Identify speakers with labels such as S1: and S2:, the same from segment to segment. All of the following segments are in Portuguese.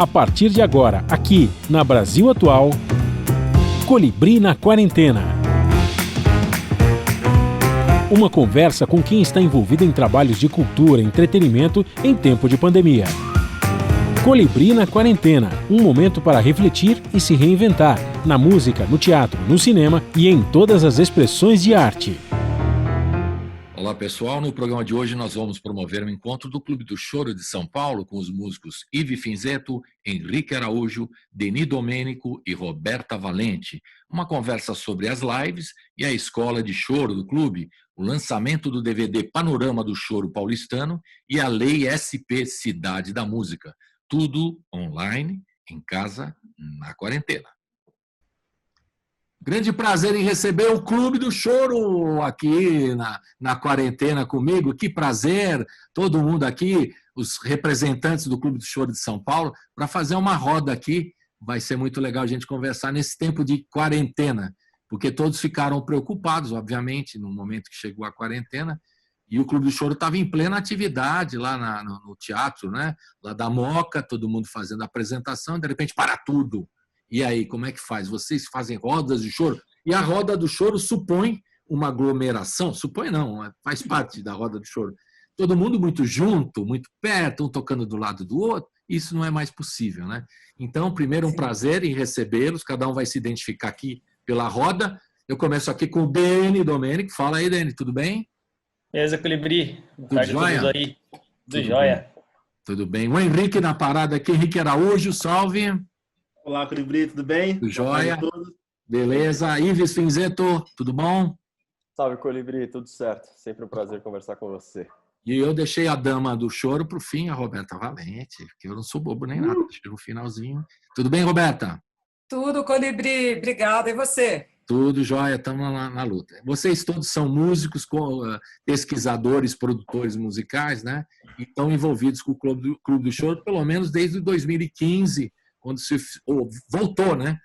S1: A partir de agora, aqui na Brasil Atual, Colibri na Quarentena. Uma conversa com quem está envolvido em trabalhos de cultura e entretenimento em tempo de pandemia. Colibri na Quarentena, um momento para refletir e se reinventar, na música, no teatro, no cinema e em todas as expressões de arte.
S2: Olá pessoal, no programa de hoje nós vamos promover um encontro do Clube do Choro de São Paulo com os músicos Ive Finzetto, Henrique Araújo, Denis Domênico e Roberta Valente. Uma conversa sobre as lives e a escola de choro do clube, o lançamento do DVD Panorama do Choro Paulistano e a Lei SP Cidade da Música. Tudo online, em casa, na quarentena. Grande prazer em receber o Clube do Choro aqui na quarentena comigo. Que prazer, todo mundo aqui, os representantes do Clube do Choro de São Paulo, para fazer uma roda aqui. Vai ser muito legal a gente conversar nesse tempo de quarentena, porque todos ficaram preocupados, obviamente, no momento que chegou a quarentena, e o Clube do Choro estava em plena atividade lá no teatro, né? Lá da Moca, todo mundo fazendo a apresentação, e de repente para tudo. E aí, como é que faz? Vocês fazem rodas de choro? E a roda do choro supõe uma aglomeração? Supõe não, faz parte da roda do choro. Todo mundo muito junto, muito perto, um tocando do lado do outro, isso não é mais possível, né? Então, primeiro, um prazer em recebê-los, cada um vai se identificar aqui pela roda. Eu começo aqui com o Denis Domênico. Fala aí, Denis, tudo bem?
S3: Beleza, Colibri. Boa
S2: Tudo
S3: tarde a
S2: jóia?
S3: todos aí. Tudo
S2: jóia.
S3: Bem.
S2: Tudo bem. O Henrique na parada aqui, Henrique Araújo, salve.
S4: Olá, Colibri, tudo bem?
S2: Tudo jóia? Beleza. Ives Finzetto, tudo bom?
S5: Salve, Colibri, tudo certo. Sempre um prazer conversar com você.
S2: E eu deixei a dama do choro para o fim, a Roberta Valente, porque eu não sou bobo nem nada, deixei no finalzinho. Tudo bem, Roberta?
S6: Tudo, Colibri, obrigada. E você?
S2: Tudo jóia, estamos na luta. Vocês todos são músicos, pesquisadores, produtores musicais, né? E estão envolvidos com o Clube do Choro, pelo menos desde 2015, quando se voltou, né?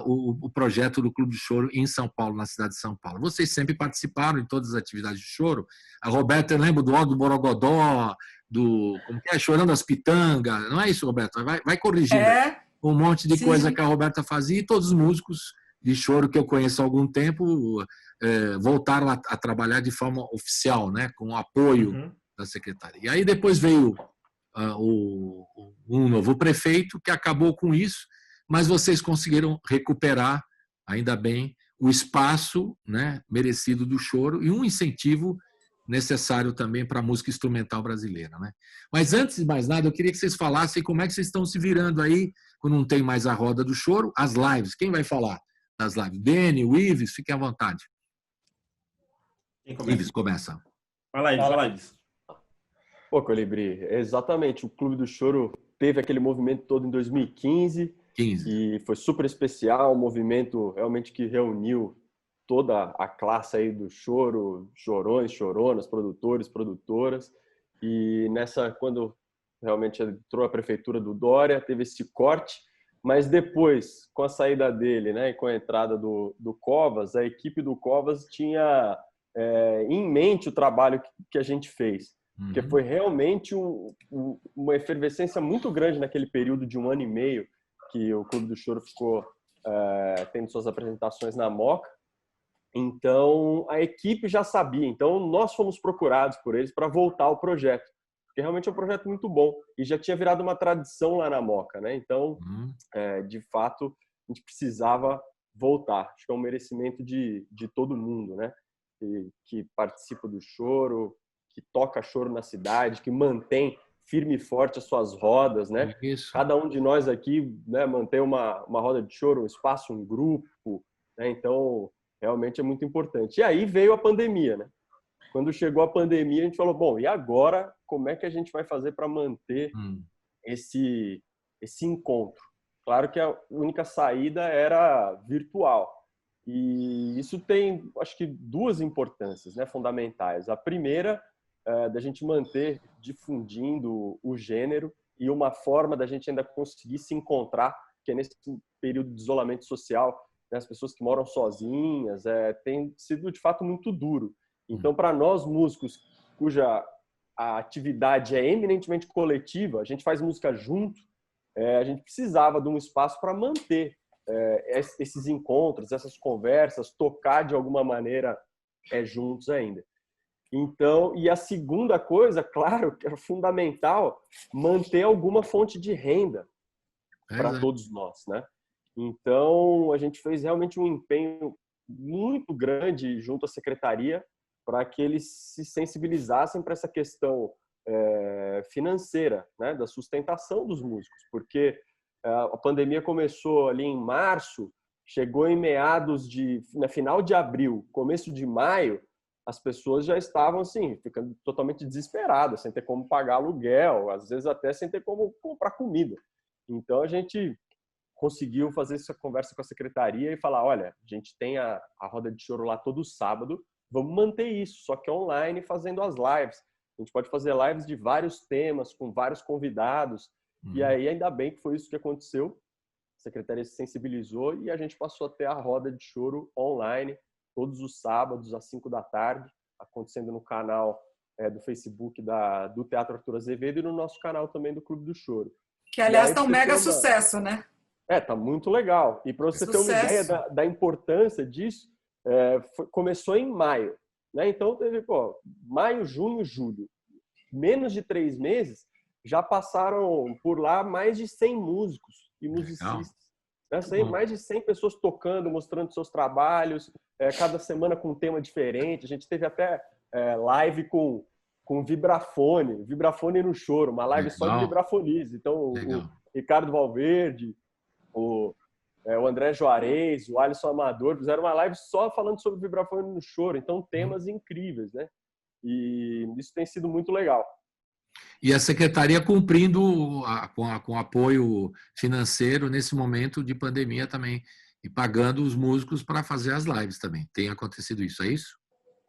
S2: O projeto do Clube de Choro em São Paulo, na cidade de São Paulo. Vocês sempre participaram em todas as atividades de choro. A Roberta, eu lembro do Ó do Borogodó, como que é? Chorando as Pitangas. Não é isso, Roberta? Vai corrigindo. Um monte de coisa que a Roberta fazia, e todos os músicos de choro que eu conheço há algum tempo voltaram a trabalhar de forma oficial, né? Com o apoio da secretaria. E aí depois veio um novo prefeito que acabou com isso, mas vocês conseguiram recuperar, ainda bem, o espaço, né, merecido do choro e um incentivo necessário também para a música instrumental brasileira, né? Mas antes de mais nada, eu queria que vocês falassem como é que vocês estão se virando aí, quando não tem mais a roda do choro, as lives. Quem vai falar das lives? Deni, o Ives, fiquem à vontade. Ives, começa.
S4: Fala aí, Ives.
S5: Pô, Colibri, exatamente. O Clube do Choro teve aquele movimento todo em 2015. E foi super especial, um movimento realmente que reuniu toda a classe aí do choro, chorões, choronas, produtores, produtoras. E quando realmente entrou a prefeitura do Dória, teve esse corte, mas depois, com a saída dele, né, e com a entrada do Covas, a equipe do Covas tinha em mente o trabalho que a gente fez, porque foi realmente uma efervescência muito grande naquele período de 1 ano e meio, que o Clube do Choro ficou tendo suas apresentações na Moca. Então, a equipe já sabia. Então, nós fomos procurados por eles para voltar ao projeto, porque realmente é um projeto muito bom e já tinha virado uma tradição lá na Moca, né? Então, de fato, a gente precisava voltar. Acho que é um merecimento de todo mundo, né? Que participa do choro, que toca choro na cidade, que mantém firme e forte as suas rodas, né?
S2: Isso.
S5: Cada um de nós aqui, né, mantém uma roda de choro, um espaço, um grupo, né? Então, realmente é muito importante. E aí veio a pandemia, né? Quando chegou a pandemia, a gente falou, bom, e agora como é que a gente vai fazer para manter esse encontro? Claro que a única saída era virtual. E isso tem, acho que, 2 importâncias, né, fundamentais. A primeira da gente manter difundindo o gênero e uma forma da gente ainda conseguir se encontrar, que é nesse período de isolamento social, né, as pessoas que moram sozinhas, tem sido de fato muito duro. Então, para nós músicos cuja a atividade é eminentemente coletiva, a gente faz música junto, a gente precisava de um espaço para manter esses encontros, essas conversas, tocar de alguma maneira juntos ainda. Então, e a segunda coisa, claro, que é fundamental, manter alguma fonte de renda para todos nós, né? Então, a gente fez realmente um empenho muito grande junto à secretaria para que eles se sensibilizassem para essa questão financeira, né, da sustentação dos músicos, porque a pandemia começou ali em março, chegou em final de abril, começo de maio, as pessoas já estavam assim, ficando totalmente desesperadas, sem ter como pagar aluguel, às vezes até sem ter como comprar comida. Então a gente conseguiu fazer essa conversa com a secretaria e falar, olha, a gente tem a roda de choro lá todo sábado, vamos manter isso, só que online, fazendo as lives. A gente pode fazer lives de vários temas, com vários convidados, e aí ainda bem que foi isso que aconteceu. A secretaria se sensibilizou e a gente passou a ter a roda de choro online, todos os sábados, às 5 da tarde, acontecendo no canal do Facebook do Teatro Arthur Azevedo e no nosso canal também do Clube do Choro.
S6: Que, aliás, está um mega sucesso, né?
S5: Tá muito legal. E para você ter uma ideia da importância disso, começou em maio, né? Então teve, maio, junho, julho. Menos de 3 meses, já passaram por lá mais de 100 músicos e musicistas. Mais de 100 pessoas tocando, mostrando seus trabalhos, cada semana com um tema diferente. A gente teve até live com vibrafone no choro, uma live só de vibrafonize. Então, o Ricardo Valverde, o André Juarez, o Alisson Amador fizeram uma live só falando sobre vibrafone no choro. Então, temas incríveis, né? E isso tem sido muito legal.
S2: E a secretaria cumprindo com apoio financeiro nesse momento de pandemia também, e pagando os músicos para fazer as lives também. Tem acontecido isso, é isso?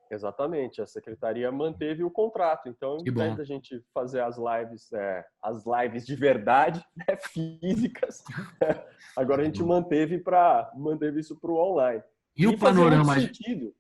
S5: Exatamente. A secretaria manteve o contrato. Então, ao invés da gente fazer as lives de verdade, né, físicas, agora a gente manteve isso para o online.
S2: E o panorama...
S5: Fazia muito sentido.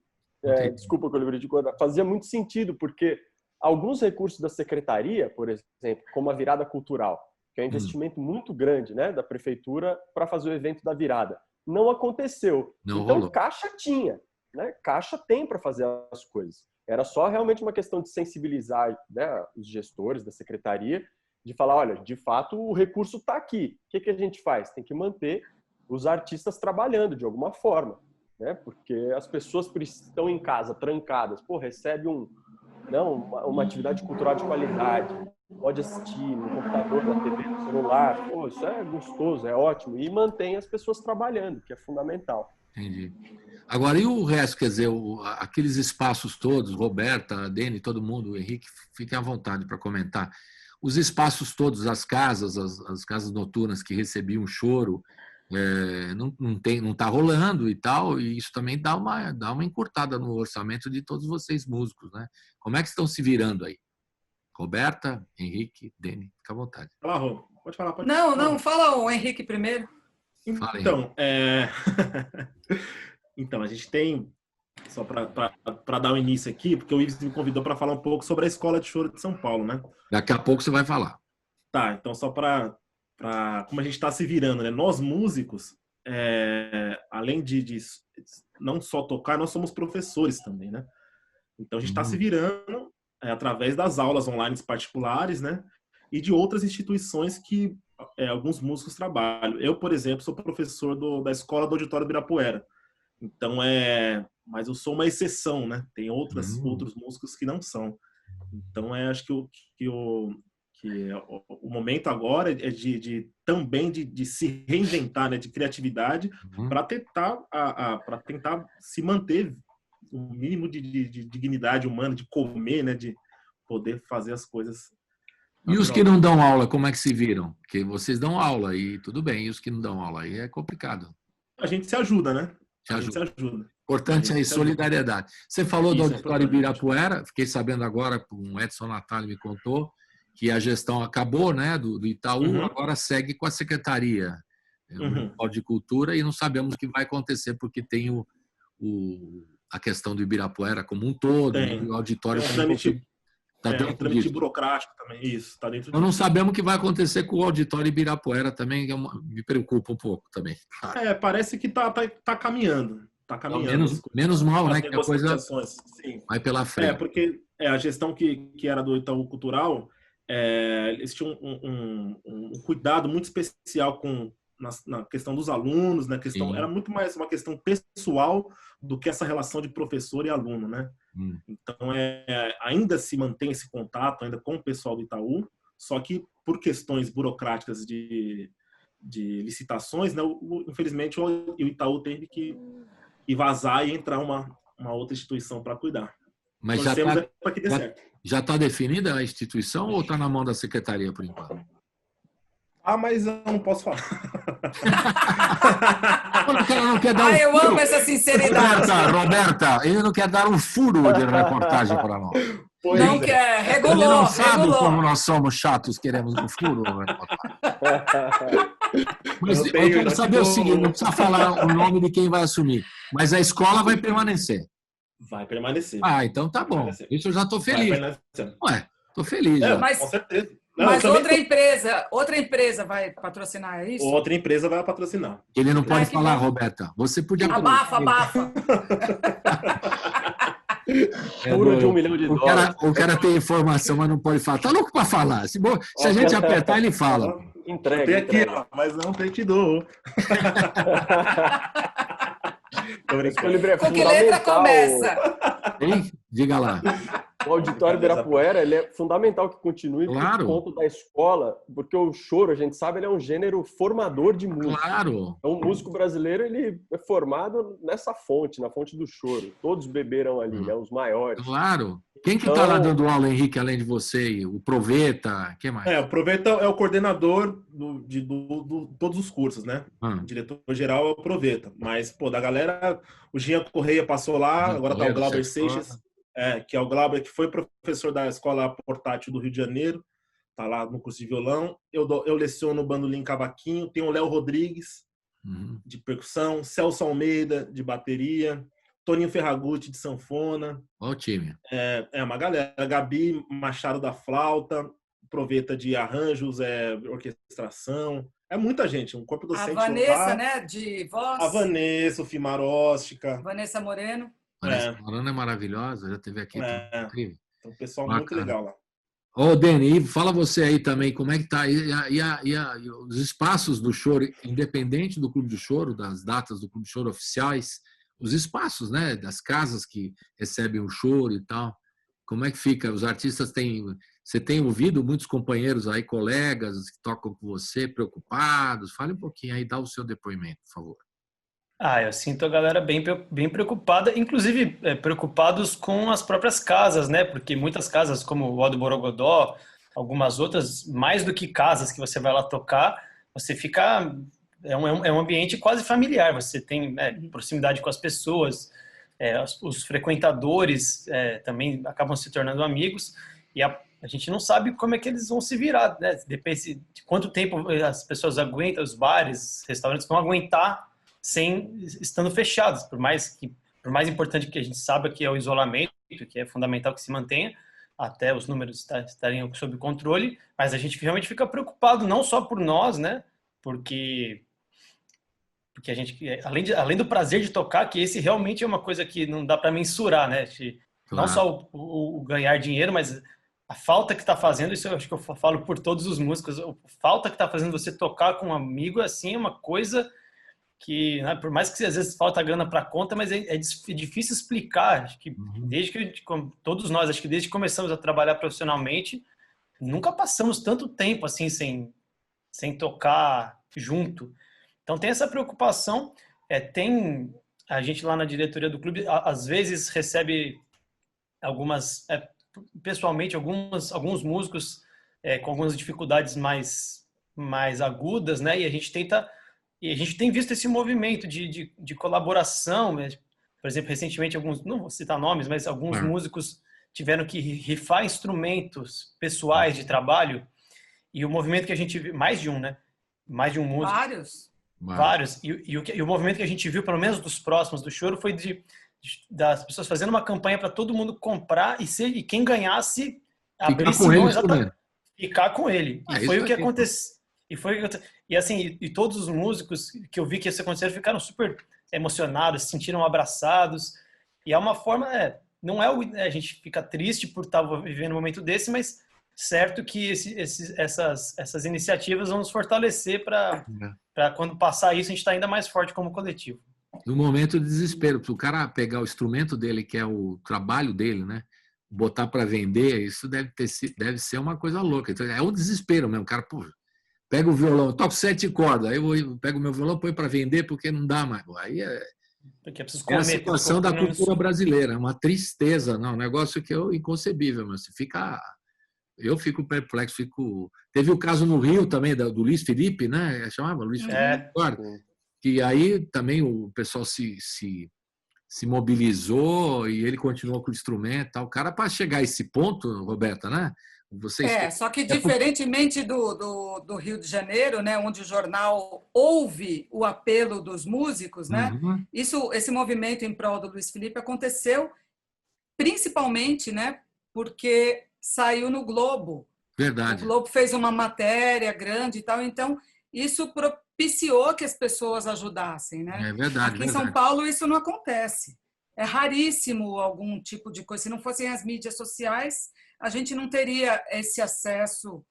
S5: Desculpa que eu lembrei de coisa. Fazia muito sentido, porque alguns recursos da secretaria, por exemplo, como a virada cultural, que é um investimento muito grande, né, da prefeitura para fazer o evento da virada, não aconteceu. Então,
S2: rolou.
S5: Caixa tinha, né? Caixa tem para fazer as coisas. Era só realmente uma questão de sensibilizar, né, os gestores da secretaria, de falar, olha, de fato o recurso está aqui. O que a gente faz? Tem que manter os artistas trabalhando de alguma forma, né? Porque as pessoas estão em casa, trancadas, recebe uma atividade cultural de qualidade, pode assistir no computador, na TV, no celular, isso é gostoso, é ótimo, e mantém as pessoas trabalhando, que é fundamental.
S2: Entendi. Agora, e o resto, quer dizer, aqueles espaços todos, Roberta, Dene, todo mundo, o Henrique, fiquem à vontade para comentar. Os espaços todos, as casas, as casas noturnas que recebiam choro, não está rolando e tal, e isso também dá uma encurtada no orçamento de todos vocês músicos, né? Como é que estão se virando aí? Roberta, Henrique, Dene, fica à vontade.
S4: Fala, Rô. Pode falar.
S6: Não, fala o Henrique primeiro.
S4: Então, então a gente tem, só para dar o início aqui, porque o Ives me convidou para falar um pouco sobre a Escola de Choro de São Paulo, né?
S2: Daqui a pouco você vai falar.
S4: Tá, então só para como a gente está se virando, né? Nós músicos, além de não só tocar, nós somos professores também, né? Então a gente está se virando através das aulas online particulares, né? E de outras instituições que alguns músicos trabalham. Eu, por exemplo, sou professor da Escola do Auditório do Ibirapuera. Então mas eu sou uma exceção, né? Tem outros músicos que não são. Então acho que o momento agora é também de se reinventar, né, de criatividade, para tentar se manter o mínimo de dignidade humana, de comer, né, de poder fazer as coisas.
S2: E os que não dão aula, como é que se viram? Porque vocês dão aula e tudo bem, e os que não dão aula aí é complicado.
S4: A gente se ajuda, né?
S2: A gente se ajuda. Importante aí, solidariedade. Você falou do Auditório Ibirapuera, fiquei sabendo agora, um Edson Natalio me contou, que a gestão acabou, né, do Itaú, agora segue com a Secretaria de Cultura, e não sabemos o que vai acontecer, porque tem a questão do Ibirapuera como um todo, o auditório Tá
S4: um
S2: dentro
S4: trâmite
S2: disso.
S4: burocrático também. Isso, tá dentro
S2: Nós não
S4: disso.
S2: sabemos o que vai acontecer com o auditório Ibirapuera também, me preocupa um pouco também.
S4: Parece que tá caminhando. Tá caminhando.
S2: Menos mal, né?
S4: As
S2: Que a coisa
S4: negociações, sim.
S2: vai pela frente.
S4: Porque a gestão que era do Itaú Cultural, eles tinham um cuidado muito especial na questão dos alunos, na questão, era muito mais uma questão pessoal do que essa relação de professor e aluno, né? Então, ainda se mantém esse contato ainda com o pessoal do Itaú, só que por questões burocráticas de licitações, né, infelizmente o Itaú teve que vazar e entrar uma outra instituição para cuidar.
S2: Mas já está definida a instituição ou está na mão da secretaria por enquanto?
S4: Mas eu não posso falar.
S2: Não quer dar
S6: eu amo essa sinceridade.
S2: Roberta, ele não quer dar um furo de reportagem para nós.
S6: Não quer, regulou.
S2: Ele não sabe como nós somos chatos, queremos um furo. Mas eu quero saber o seguinte, não precisa falar o nome de quem vai assumir, mas a escola vai permanecer.
S4: Vai permanecer.
S2: Então tá bom. Isso eu já estou feliz. Estou feliz.
S6: Mas,
S4: com certeza.
S6: Mas outra empresa vai patrocinar, é isso?
S4: Outra empresa vai patrocinar.
S2: Ele não pode falar, Roberta. Você podia...
S6: Abafa.
S5: Furo de $1 milhão.
S2: O cara tem informação, mas não pode falar. Tá louco para falar. Se a gente apertar, ele fala.
S5: Entrega.
S4: Tem aqui, ó, mas não tem te dou.
S6: Com que letra começa?
S2: Hein? Diga lá.
S5: O auditório Ibirapuera, ele é fundamental que continue por conta da escola, porque o choro, a gente sabe, ele é um gênero formador de música.
S2: Claro.
S5: Então, o músico brasileiro, ele é formado nessa fonte, na fonte do choro. Todos beberam ali, né? Os maiores.
S2: Claro. Quem que está lá dando aula, Henrique, além de você? O Proveta? Quem mais?
S4: O Proveta é o coordenador de todos os cursos, né? O diretor-geral é o Proveta. Mas, da galera, o Jean Correia passou lá, agora tá o Glauber Seixas. Que é o Glauber, que foi professor da Escola Portátil do Rio de Janeiro, tá lá no curso de violão. Eu leciono bandolim e cavaquinho. Tem o Léo Rodrigues, de percussão, Celso Almeida, de bateria, Toninho Ferragutti, de sanfona.
S2: Olha o time.
S4: Uma galera. Gabi Machado, da flauta, Proveta, de arranjos, orquestração. É muita gente, um corpo docente.
S6: A Vanessa, né, de voz.
S4: A Vanessa, o Fimaróstica.
S6: Vanessa Moreno.
S2: Vanessa Moreno é maravilhosa, já esteve aqui. Incrível.
S4: Então, o pessoal muito legal lá.
S2: Deni, fala você aí também, como é que tá? E os espaços do choro, independente do Clube do Choro, das datas do Clube do Choro oficiais, os espaços, né, das casas que recebem o choro e tal, como é que fica? Os artistas você tem ouvido muitos companheiros aí, colegas que tocam com você, preocupados? Fale um pouquinho aí, dá o seu depoimento, por favor.
S3: Eu sinto a galera bem preocupada, inclusive preocupados com as próprias casas, né? Porque muitas casas, como o Aldo Borogodó, algumas outras, mais do que casas que você vai lá tocar, você fica... É um ambiente quase familiar, você tem proximidade com as pessoas, os frequentadores também acabam se tornando amigos, e a gente não sabe como é que eles vão se virar, né? Depende de quanto tempo as pessoas aguentam, os bares, restaurantes vão aguentar estando fechados, por mais importante que a gente saiba que é o isolamento, que é fundamental que se mantenha, até os números estarem sob controle, mas a gente realmente fica preocupado, não só por nós, né? Porque a gente, além do prazer de tocar, que esse realmente é uma coisa que não dá para mensurar, né? Não só o ganhar dinheiro, mas a falta que está fazendo, isso eu acho que eu falo por todos os músicos, a falta que está fazendo você tocar com um amigo, assim, é uma coisa que, né, por mais que às vezes falta grana para conta, mas é difícil explicar. Acho que todos nós, acho que desde que começamos a trabalhar profissionalmente, nunca passamos tanto tempo assim sem tocar junto. Então tem essa preocupação. Tem a gente lá na diretoria do clube às vezes recebe pessoalmente alguns músicos com algumas dificuldades mais agudas, né? E a gente tem visto esse movimento de colaboração, né? Por exemplo, recentemente não vou citar nomes, mas alguns músicos tiveram que rifar instrumentos pessoais de trabalho, e o movimento que a gente viu, mais de um músico. Vários. E o movimento que a gente viu, pelo menos dos próximos do choro, foi das pessoas fazendo uma campanha para todo mundo comprar, e quem ganhasse Abrir
S2: Ficar com ele,
S3: Simão,
S2: isso mesmo.
S3: ficar com ele. E foi
S2: isso
S3: o que
S2: aí, pô.
S3: aconteceu. E assim, e todos os músicos que eu vi que isso aconteceu ficaram super emocionados, se sentiram abraçados. E é uma forma, não é a gente fica triste por estar vivendo um momento desse, mas certo que essas iniciativas vão nos fortalecer para quando passar isso a gente estar ainda mais forte como coletivo.
S2: No momento de desespero, para o cara pegar o instrumento dele, que é o trabalho dele, né? Botar para vender, isso deve ser uma coisa louca. Então, é um desespero mesmo. O cara, pô, pega o violão, eu toco 7 cordas, aí eu pego o meu violão, põe para vender porque não dá mais. Aí
S3: Porque é preciso
S2: é a
S3: comer,
S2: situação da cultura brasileira, é uma tristeza, não, um negócio que é inconcebível, mas eu fico perplexo, Teve o caso no Rio também do Luiz Felipe, né? Chamava Luiz Felipe, que aí também o pessoal se mobilizou e ele continuou com o instrumento, tal. O cara, para chegar a esse ponto, Roberta, né?
S6: Só que diferentemente do Rio de Janeiro, né, onde o jornal ouve o apelo dos músicos, né?
S2: Uhum.
S6: Esse movimento em prol do Luiz Felipe aconteceu principalmente, né, porque saiu no Globo.
S2: Verdade.
S6: O Globo fez uma matéria grande e tal, então isso propiciou que as pessoas ajudassem, né?
S2: É verdade.
S6: Aqui em São Paulo isso não acontece. É raríssimo algum tipo de coisa. Se não fossem as mídias sociais, a gente não teria esse acesso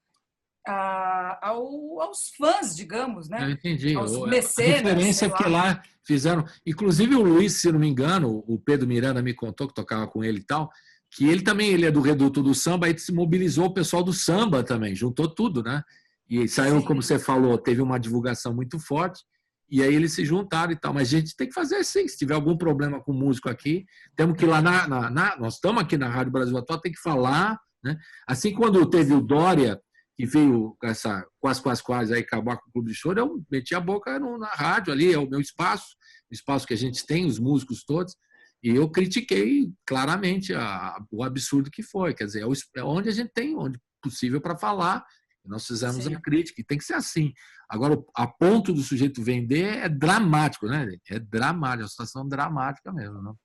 S6: aos fãs, digamos, né?
S2: Eu entendi.
S6: Aos
S2: A
S6: mecenas.
S2: referência é porque lá fizeram. Inclusive o Luiz, se não me engano, o Pedro Miranda me contou que tocava com ele e tal, que ele é do Reduto do Samba, aí se mobilizou o pessoal do samba também, juntou tudo, né? E saiu, como você falou, teve uma divulgação muito forte, e aí eles se juntaram e tal. Mas a gente tem que fazer assim, se tiver algum problema com músico aqui, temos que ir lá nós estamos aqui na Rádio Brasil Atual, tem que falar, né? Assim, quando teve o Dória, que veio com essa quase aí acabar com o Clube de Choro, eu meti a boca na rádio ali, é o meu espaço, o espaço que a gente tem, os músicos todos, e eu critiquei claramente o absurdo que foi. Quer dizer, é onde a gente tem, onde possível para falar, nós fizemos a crítica, e tem que ser assim. Agora, a ponto do sujeito vender é dramático, né? É dramático, é uma situação dramática mesmo. Não?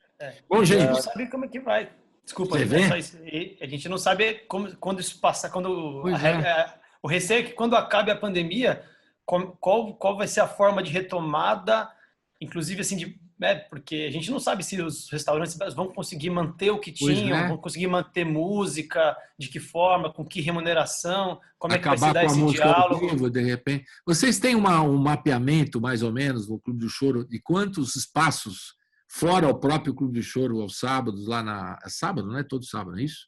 S3: Bom, gente, a gente não sabe como é que vai. Desculpa,
S2: Você vê?
S3: a gente não sabe quando isso passar, o receio é que quando acabe a pandemia, qual vai ser a forma de retomada, inclusive assim, porque a gente não sabe se os restaurantes vão conseguir manter o que tinham, vão conseguir manter música, de que forma, com que remuneração, como é que vai se dar esse diálogo.
S2: Vivo, de repente. Vocês têm um mapeamento, mais ou menos, no Clube do Choro, de quantos espaços, fora o próprio Clube do Choro, aos sábados, lá é sábado, não é todo sábado, é isso?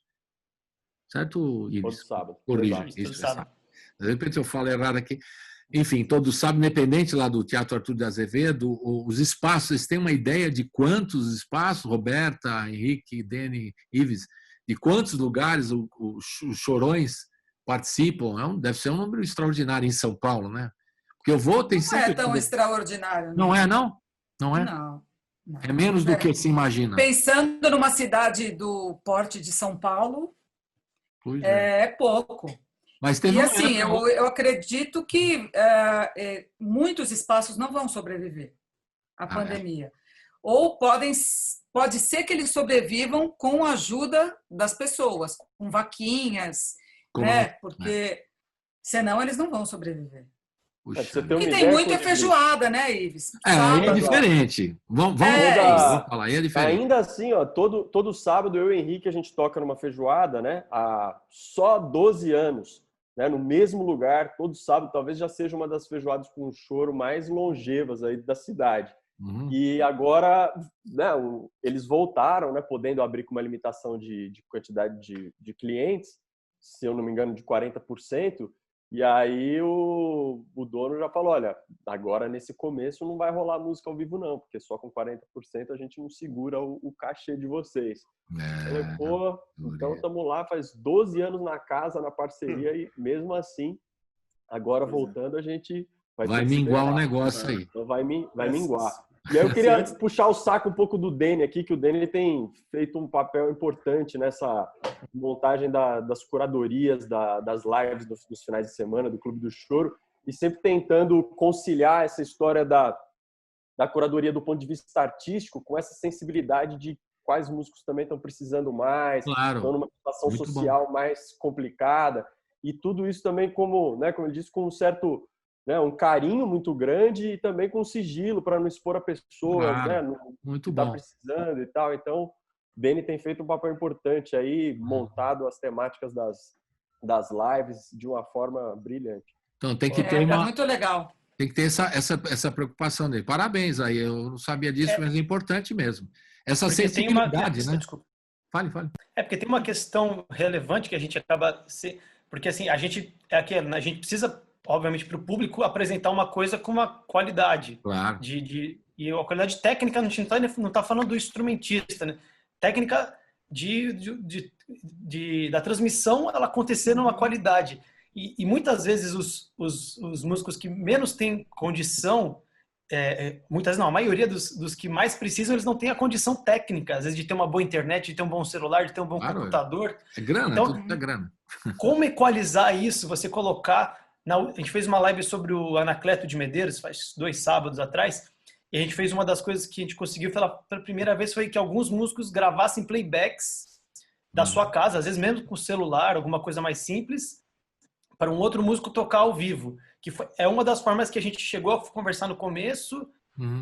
S2: Certo, Ives?
S5: Todo sábado.
S2: Corrija, isso, sábado. De repente eu falo errado aqui. Enfim, todo sábado, independente lá do Teatro Arthur de Azevedo, os espaços, vocês têm uma ideia de quantos espaços, Roberta, Henrique, Dene, Ives, de quantos lugares os chorões participam? Deve ser um número extraordinário em São Paulo, né? Porque tem sempre...
S6: Não é tão extraordinário. Né?
S2: Não é, não? Não é?
S6: Não.
S2: É menos do que se imagina.
S6: Pensando numa cidade do porte de São Paulo, é pouco.
S2: Mas tem
S6: assim, eu acredito que muitos espaços não vão sobreviver à pandemia. Ou pode ser que eles sobrevivam com a ajuda das pessoas, com vaquinhas, né? Porque senão eles não vão sobreviver. Porque tem muita feijoada, né, Ives?
S2: Aí é diferente. Vamos falar, aí é diferente.
S5: Ainda assim, ó, todo sábado eu e o Henrique a gente toca numa feijoada, né? Há só 12 anos. Né, no mesmo lugar, todo sábado, talvez já seja uma das feijoadas com choro mais longevas aí da cidade.
S2: Uhum.
S5: E agora, né, eles voltaram, né, podendo abrir com uma limitação de quantidade de clientes, se eu não me engano, de 40%. E aí o dono já falou, olha, agora nesse começo não vai rolar música ao vivo não, porque só com 40% a gente não segura o cachê de vocês. Eu falei, pô, então estamos lá, faz 12 anos na casa, na parceria, e mesmo assim, agora voltando, a gente
S2: vai minguar o negócio aí.
S5: Então vai minguar. E aí eu queria puxar o saco um pouco do Dene aqui, que o Dene tem feito um papel importante nessa montagem das curadorias, das lives dos finais de semana, do Clube do Choro, e sempre tentando conciliar essa história da curadoria do ponto de vista artístico com essa sensibilidade de quais músicos também estão precisando mais, estão numa situação social mais complicada. E tudo isso também, como ele disse, com um certo, um carinho muito grande e também com sigilo para não expor a pessoas,
S2: muito
S5: que
S2: bom.
S5: está precisando e tal. Então, Beni tem feito um papel importante aí, montado as temáticas das lives de uma forma brilhante.
S2: Então tem que ter
S6: muito legal.
S2: Tem que ter essa preocupação dele. Parabéns aí, eu não sabia disso, mas é importante mesmo. Essa sensibilidade, né?
S3: Desculpa.
S2: Fale.
S3: Porque tem uma questão relevante que a gente acaba... Porque assim, a gente precisa, obviamente, para o público apresentar uma coisa com uma qualidade.
S2: Claro.
S3: E a qualidade técnica, a gente não está falando do instrumentista, né? Técnica da transmissão, ela acontecer numa qualidade. E muitas vezes os músicos que menos têm condição, a maioria dos que mais precisam, eles não têm a condição técnica, às vezes de ter uma boa internet, de ter um bom celular, de ter um bom computador.
S2: É grana,
S3: então,
S2: tudo é grana.
S3: Como equalizar isso? Você colocar... A gente fez uma live sobre o Anacleto de Medeiros, faz 2 sábados atrás, e a gente fez uma das coisas que a gente conseguiu pela primeira vez foi que alguns músicos gravassem playbacks da sua casa, às vezes mesmo com celular, alguma coisa mais simples, para um outro músico tocar ao vivo, que é uma das formas que a gente chegou a conversar no começo,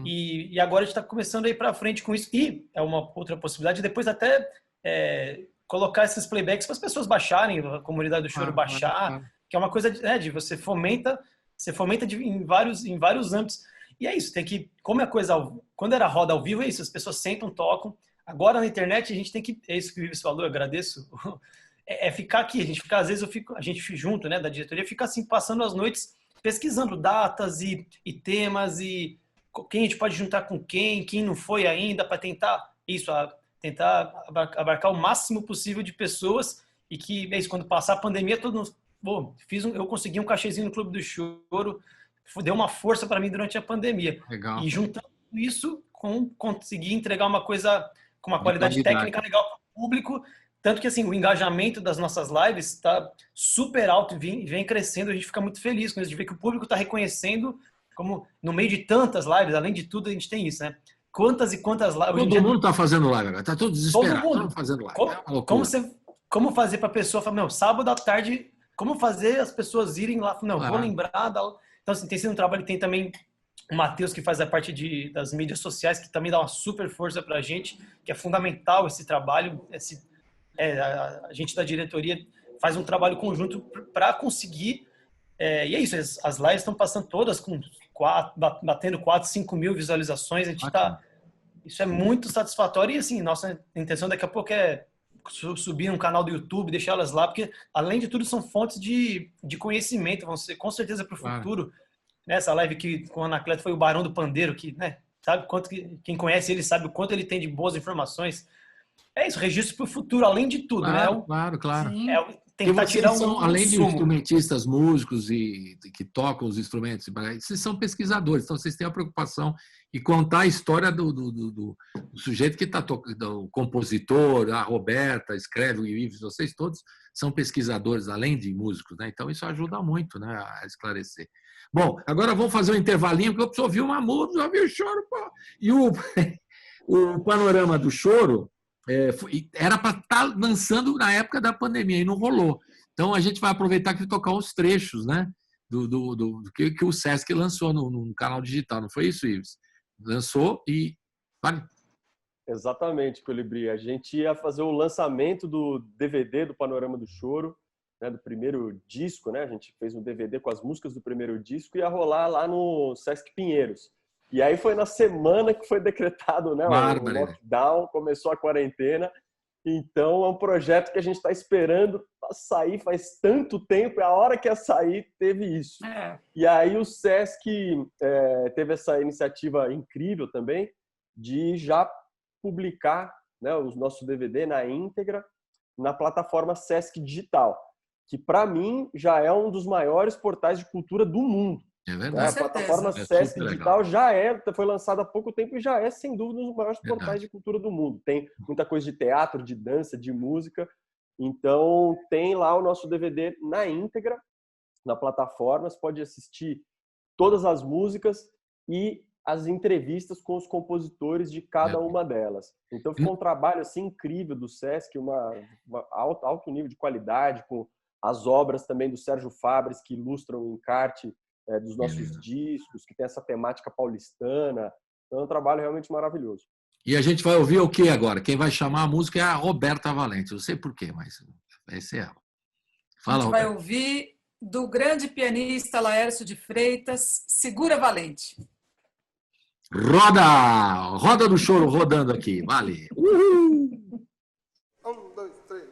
S3: e agora a gente está começando a ir para frente com isso. E é uma outra possibilidade, depois até colocar esses playbacks para as pessoas baixarem, a comunidade do choro baixar, que é uma coisa de você fomenta em vários âmbitos. E é isso, tem que, como é coisa, quando era roda ao vivo, é isso, as pessoas sentam, tocam. Agora na internet a gente tem que, é isso que o Vives falou, eu agradeço, ficar aqui, às vezes a gente junto, né, da diretoria, fica assim, passando as noites pesquisando datas e temas e quem a gente pode juntar com quem não foi ainda, para tentar abarcar o máximo possível de pessoas e que, quando passar a pandemia, eu consegui um cachezinho no Clube do Choro, deu uma força para mim durante a pandemia.
S2: Legal.
S3: E juntando isso com conseguir entregar uma coisa com uma qualidade técnica legal para o público, tanto que assim, o engajamento das nossas lives está super alto e vem crescendo, a gente fica muito feliz com isso, de ver que o público está reconhecendo, como no meio de tantas lives, além de tudo, a gente tem isso, né? Quantas e quantas lives...
S2: Todo mundo está fazendo live agora, está todo desesperado, todo mundo fazendo live.
S3: Como fazer para a pessoa falar, sábado à tarde, como fazer as pessoas irem lá, vou lembrar... Então, assim, tem sido um trabalho, tem também o Matheus, que faz a parte das mídias sociais, que também dá uma super força para a gente, que é fundamental esse trabalho, a gente da diretoria faz um trabalho conjunto para conseguir, e é isso, as lives estão passando todas batendo 4, 5 mil visualizações, a gente isso é muito satisfatório, e assim, nossa intenção daqui a pouco é subir um canal do YouTube, deixar elas lá, porque além de tudo são fontes de conhecimento, vão ser com certeza para o futuro. Nessa live que com o Anacleto foi o Barão do Pandeiro, que, né, sabe quem conhece ele sabe o quanto ele tem de boas informações. É isso, registro para o futuro, além de tudo, né?
S2: Claro.
S3: Tentar tirar
S2: além de instrumentistas, músicos e que tocam os instrumentos, vocês são pesquisadores, então vocês têm a preocupação de contar a história do sujeito que está tocando, o compositor, a Roberta, escreve, o Ives, vocês todos são pesquisadores, além de músicos, né? Então isso ajuda muito, né, a esclarecer. Bom, agora vamos fazer um intervalinho, porque eu preciso ouvir uma música, ouvir o choro, pô. E o panorama do choro era para estar lançando na época da pandemia e não rolou. Então a gente vai aproveitar que tocar uns trechos, né, do que o Sesc lançou no canal digital, não foi isso, Ives? Lançou e... Vale.
S5: Exatamente, Colibri. A gente ia fazer o lançamento do DVD do Panorama do Choro, né, do primeiro disco, né? A gente fez um DVD com as músicas do primeiro disco e ia rolar lá no Sesc Pinheiros. E aí foi na semana que foi decretado, né, o lockdown, começou a quarentena. Então é um projeto que a gente está esperando sair faz tanto tempo, e a hora que ia sair teve isso. E aí o Sesc teve essa iniciativa incrível também de já publicar, né, o nosso DVD na íntegra na plataforma Sesc Digital, que para mim já é um dos maiores portais de cultura do mundo.
S2: É verdade.
S5: A plataforma Sesc Digital foi lançada há pouco tempo e já é, sem dúvida, um dos maiores portais de cultura do mundo. Tem muita coisa de teatro, de dança, de música. Então, tem lá o nosso DVD na íntegra, na plataforma. Você pode assistir todas as músicas e as entrevistas com os compositores de cada uma delas. Então ficou um trabalho assim incrível do Sesc, uma alto nível de qualidade, com as obras também do Sérgio Fabres, que ilustram o encarte dos nossos discos, que tem essa temática paulistana. Então é um trabalho realmente maravilhoso.
S2: E a gente vai ouvir o que agora? Quem vai chamar a música é a Roberta Valente. Não sei por quê, mas vai ser ela. Fala,
S6: a gente vai
S2: Roberta.
S6: ouvir do grande pianista Laércio de Freitas, Segura Valente.
S2: Roda! Roda do choro rodando aqui. Vale. Uhul!
S7: 1, 2, 3.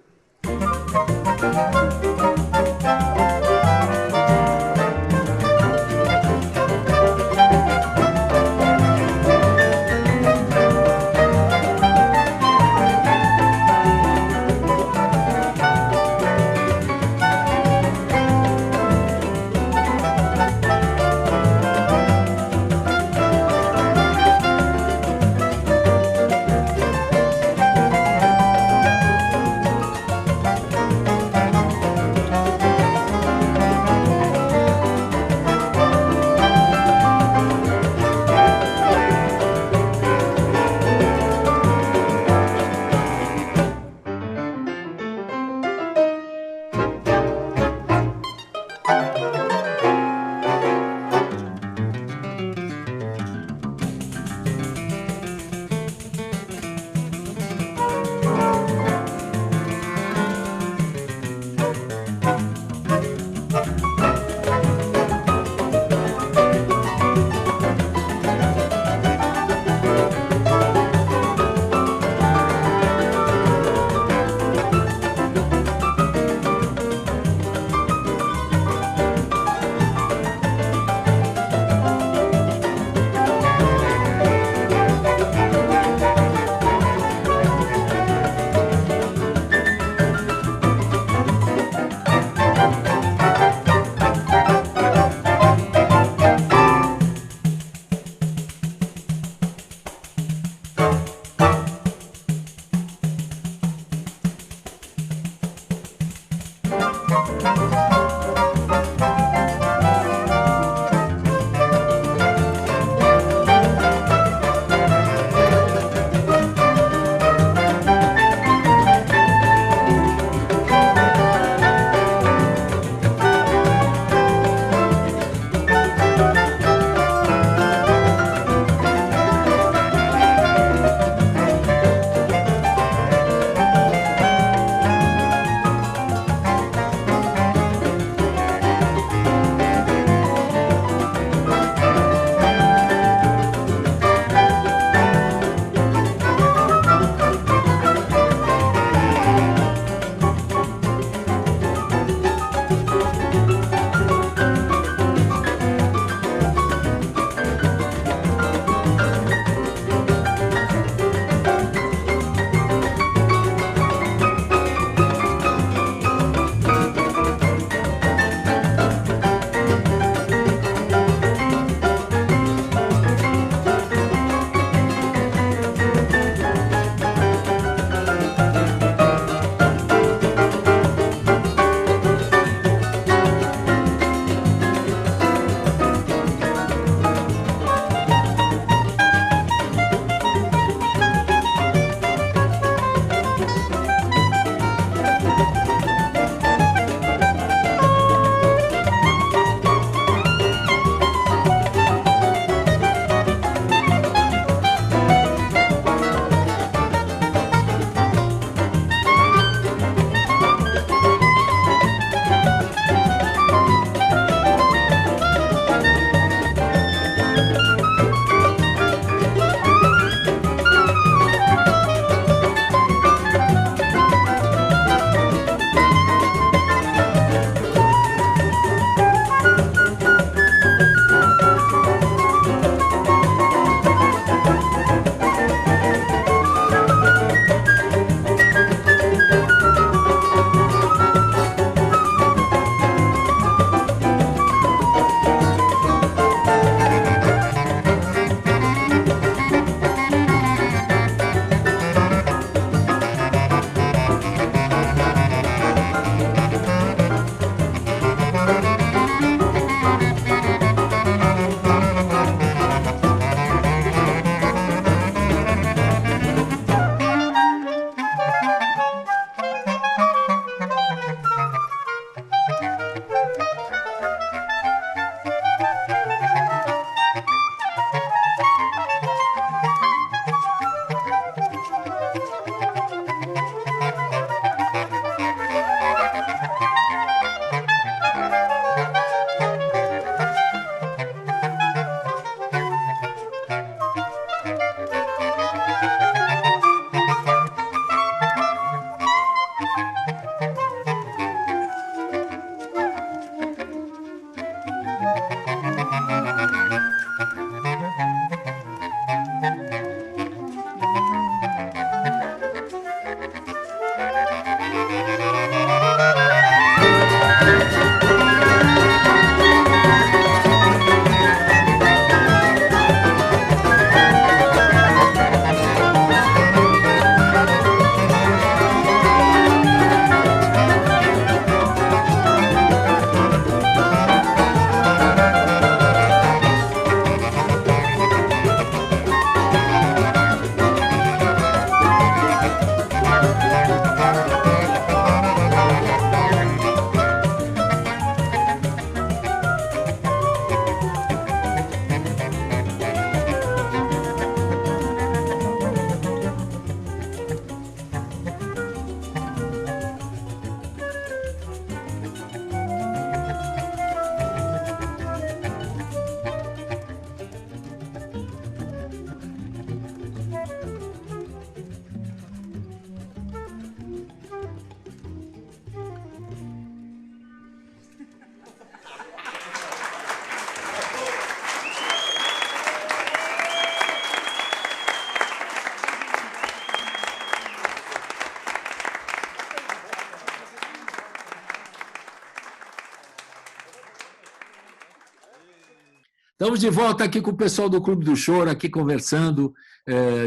S2: Estamos de volta aqui com o pessoal do Clube do Choro, aqui conversando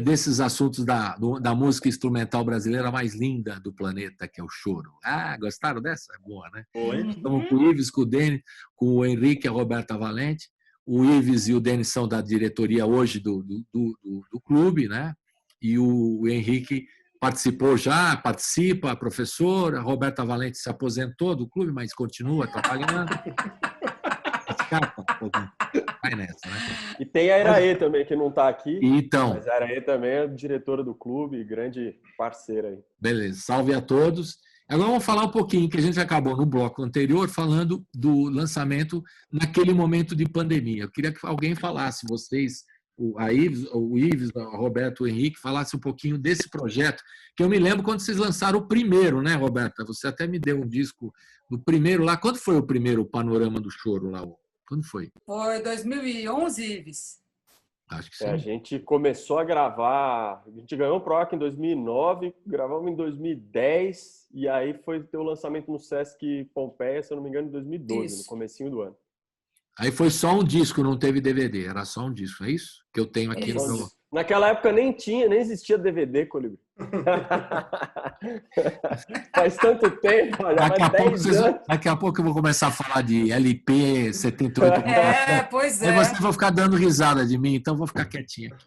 S2: desses assuntos da música instrumental brasileira mais linda do planeta, que é o choro. Ah, gostaram dessa? É boa, né?
S4: Oi.
S2: Estamos com o Ives, com o Denis, com o Henrique e a Roberta Valente. O Ives e o Denis são da diretoria hoje do clube, né? E o Henrique participa, professor. A Roberta Valente se aposentou do clube, mas continua trabalhando. Vai nessa, né?
S5: E tem a Iraê também, que não está aqui.
S2: Então,
S5: mas a Iraê também é diretora do clube, grande parceira aí.
S2: Beleza, salve a todos. Agora vamos falar um pouquinho, que a gente acabou no bloco anterior falando do lançamento naquele momento de pandemia. Eu queria que alguém falasse, vocês, o Ives, o Roberto, o Henrique, falasse um pouquinho desse projeto, que eu me lembro quando vocês lançaram o primeiro, né, Roberta? Você até me deu um disco do primeiro lá. Quando foi o primeiro Panorama do Choro lá? Quando foi?
S6: Foi 2011, Ives.
S2: Acho que sim.
S5: A gente começou a gravar, a gente ganhou o PROAC em 2009, gravamos em 2010, e aí foi ter o lançamento no Sesc Pompeia, se eu não me engano, em 2012,
S6: Isso.
S5: no comecinho do ano.
S2: Aí foi só um disco, não teve DVD, era só um disco, é isso? Que eu tenho aqui no meu...
S5: Naquela época nem existia DVD, Colibri. Faz tanto tempo,
S2: daqui a pouco eu vou começar a falar de LP 78.
S6: Pois é.
S2: Aí você vai ficar dando risada de mim, então eu vou ficar quietinho aqui.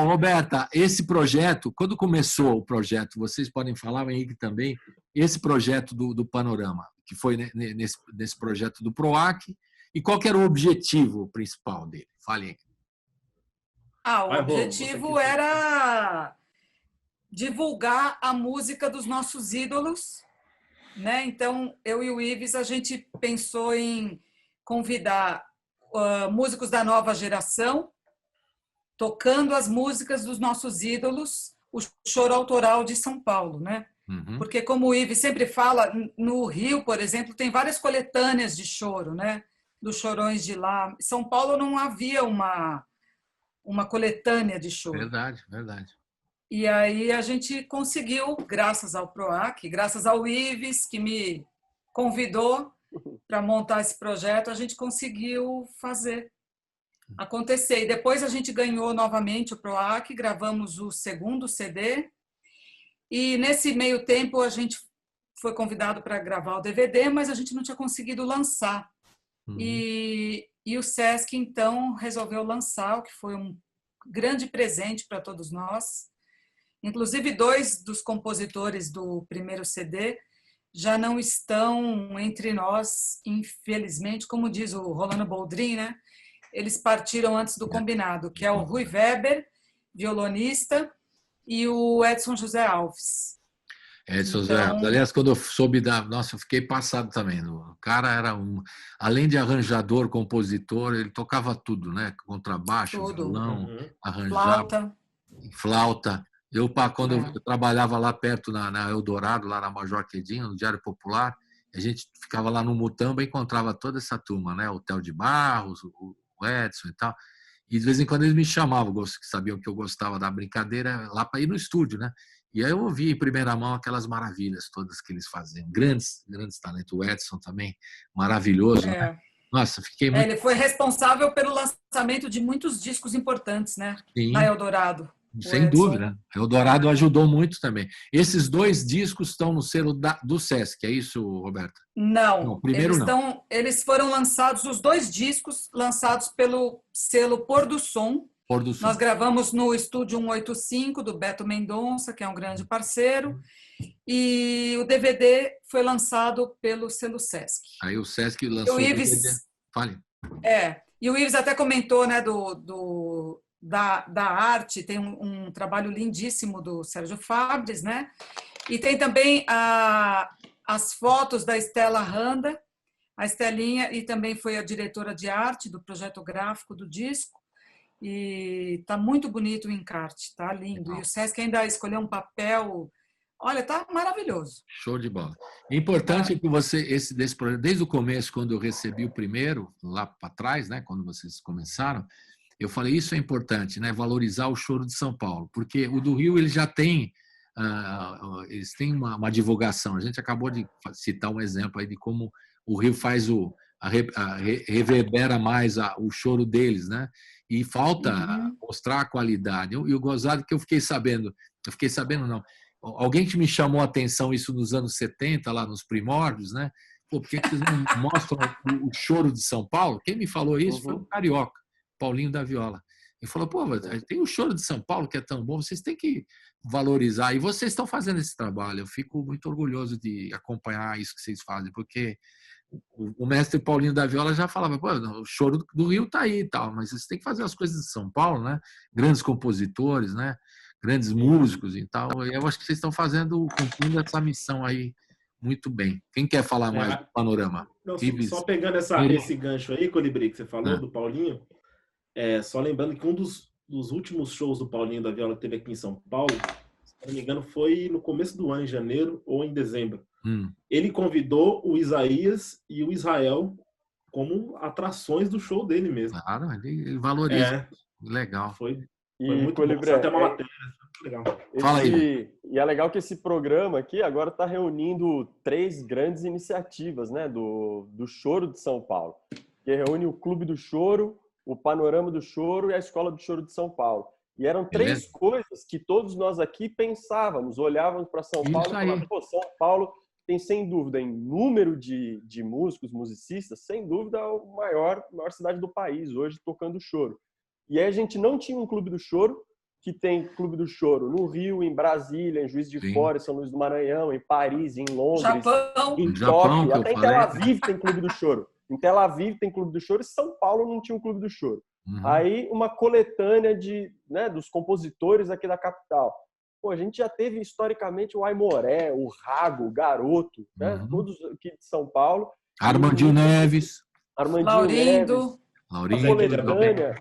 S2: Roberta, esse projeto, quando começou o projeto, vocês podem falar, o Henrique também, esse projeto do Panorama, que foi nesse projeto do PROAC, e qual que era o objetivo principal dele? Fale aí.
S6: O objetivo era divulgar a música dos nossos ídolos, né? Então, eu e o Ives, a gente pensou em convidar músicos da nova geração, tocando as músicas dos nossos ídolos, o choro autoral de São Paulo, né?
S2: Uhum.
S6: Porque, como o Ives sempre fala, no Rio, por exemplo, tem várias coletâneas de choro, né? Dos chorões de lá. Em São Paulo não havia uma coletânea de choro.
S2: Verdade, verdade.
S6: E aí a gente conseguiu, graças ao PROAC, graças ao Ives, que me convidou para montar esse projeto, a gente conseguiu fazer acontecer. E depois a gente ganhou novamente o PROAC, gravamos o segundo CD, e nesse meio tempo a gente foi convidado para gravar o DVD, mas a gente não tinha conseguido lançar.
S2: Uhum.
S6: E o Sesc, então, resolveu lançar, o que foi um grande presente para todos nós. Inclusive, 2 dos compositores do primeiro CD já não estão entre nós, infelizmente, como diz o Rolando Boldrin, né? Eles partiram antes do combinado, que é o Rui Weber, violonista, e o Edson José Alves.
S2: Edson José Alves. Aliás, quando eu soube Nossa, eu fiquei passado também. O cara era além de arranjador, compositor, ele tocava tudo, né? Contrabaixo, violão, arranjava. Flauta. Quando eu trabalhava lá perto, na Eldorado, lá na Major Quedinho, no Diário Popular, A gente ficava lá no Mutamba e encontrava toda essa turma, né? O Theo de Barros, o Edson e tal. E de vez em quando eles me chamavam, que sabiam que eu gostava da brincadeira, lá para ir no estúdio, né? E aí eu ouvi em primeira mão aquelas maravilhas todas que eles faziam. Grandes talentos. O Edson também, maravilhoso, né? Nossa, fiquei muito...
S6: Ele foi responsável pelo lançamento de muitos discos importantes, né?
S2: Sim.
S6: Na Eldorado.
S2: Sem dúvida. Eldorado ajudou muito também. Esses 2 discos estão no selo do Sesc, é isso, Roberta?
S6: Não,
S2: primeiro não.
S6: Eles foram lançados, os 2 discos lançados pelo selo Pôr do Som.
S2: Pôr do Som.
S6: Nós gravamos no estúdio 185 do Beto Mendonça, que é um grande parceiro, e o DVD foi lançado pelo selo Sesc.
S2: Aí o Sesc lançou
S6: o
S2: DVD.
S6: Fale. E o Ives até comentou, né, da arte, tem um trabalho lindíssimo do Sérgio Fabres, né? E tem também as fotos da Estela Randa, a Estelinha, e também foi a diretora de arte do projeto gráfico do disco. E está muito bonito o encarte, está lindo. Legal. E o Sesc ainda escolheu um papel, olha, está maravilhoso.
S2: Show de bola. É importante que você, desse projeto, desde o começo, quando eu recebi o primeiro, lá para trás, né, quando vocês começaram, eu falei, isso é importante, né, valorizar o choro de São Paulo, porque o do Rio ele já tem, eles têm uma divulgação. A gente acabou de citar um exemplo aí de como o Rio faz reverbera mais o choro deles, né? E falta mostrar a qualidade. E o gozado que eu fiquei sabendo não, alguém que me chamou a atenção isso nos anos 70, lá nos primórdios, né? Pô, por que vocês não mostram o choro de São Paulo? Quem me falou isso foi o carioca, Paulinho da Viola. Ele falou, pô, tem o choro de São Paulo que é tão bom, vocês têm que valorizar. E vocês estão fazendo esse trabalho. Eu fico muito orgulhoso de acompanhar isso que vocês fazem, porque o mestre Paulinho da Viola já falava, pô, o choro do Rio está aí e tal, mas vocês têm que fazer as coisas de São Paulo, né? Grandes compositores, né? Grandes músicos e tal. Eu acho que vocês estão cumprindo essa missão aí muito bem. Quem quer falar mais do panorama?
S4: Não, só pegando esse gancho aí, Colibri, que você falou do Paulinho, só lembrando que um dos últimos shows do Paulinho da Viola que teve aqui em São Paulo, se não me engano, foi no começo do ano, em janeiro ou em dezembro. Ele convidou o Isaías e o Israel como atrações do show dele mesmo.
S2: Claro, ele valoriza. Legal.
S4: Foi muito bom. Até uma matéria. Legal.
S2: Fala aí.
S5: E é legal que esse programa aqui agora está reunindo 3 grandes iniciativas, né, do Choro de São Paulo, que reúne o Clube do Choro, o Panorama do Choro e a Escola do Choro de São Paulo. E eram 3 coisas que todos nós aqui pensávamos, olhávamos para São Paulo e falávamos, pô, São Paulo tem, sem dúvida, em número de músicos, musicistas, sem dúvida, a maior cidade do país hoje tocando choro. E aí a gente não tinha um Clube do Choro, que tem Clube do Choro no Rio, em Brasília, em Juiz de Fora, em São Luís do Maranhão, em Paris, em Londres, em Tóquio, até em Tel Aviv tem Clube do Choro. Em Tel Aviv tem Clube do Choro e São Paulo não tinha um Clube do Choro. Aí uma coletânea dos compositores aqui da capital. Pô, a gente já teve historicamente o Aimoré, o Rago, o Garoto, né? Todos aqui de São Paulo.
S2: Armandinho Neves.
S6: Laurindo.
S5: Uma coletânea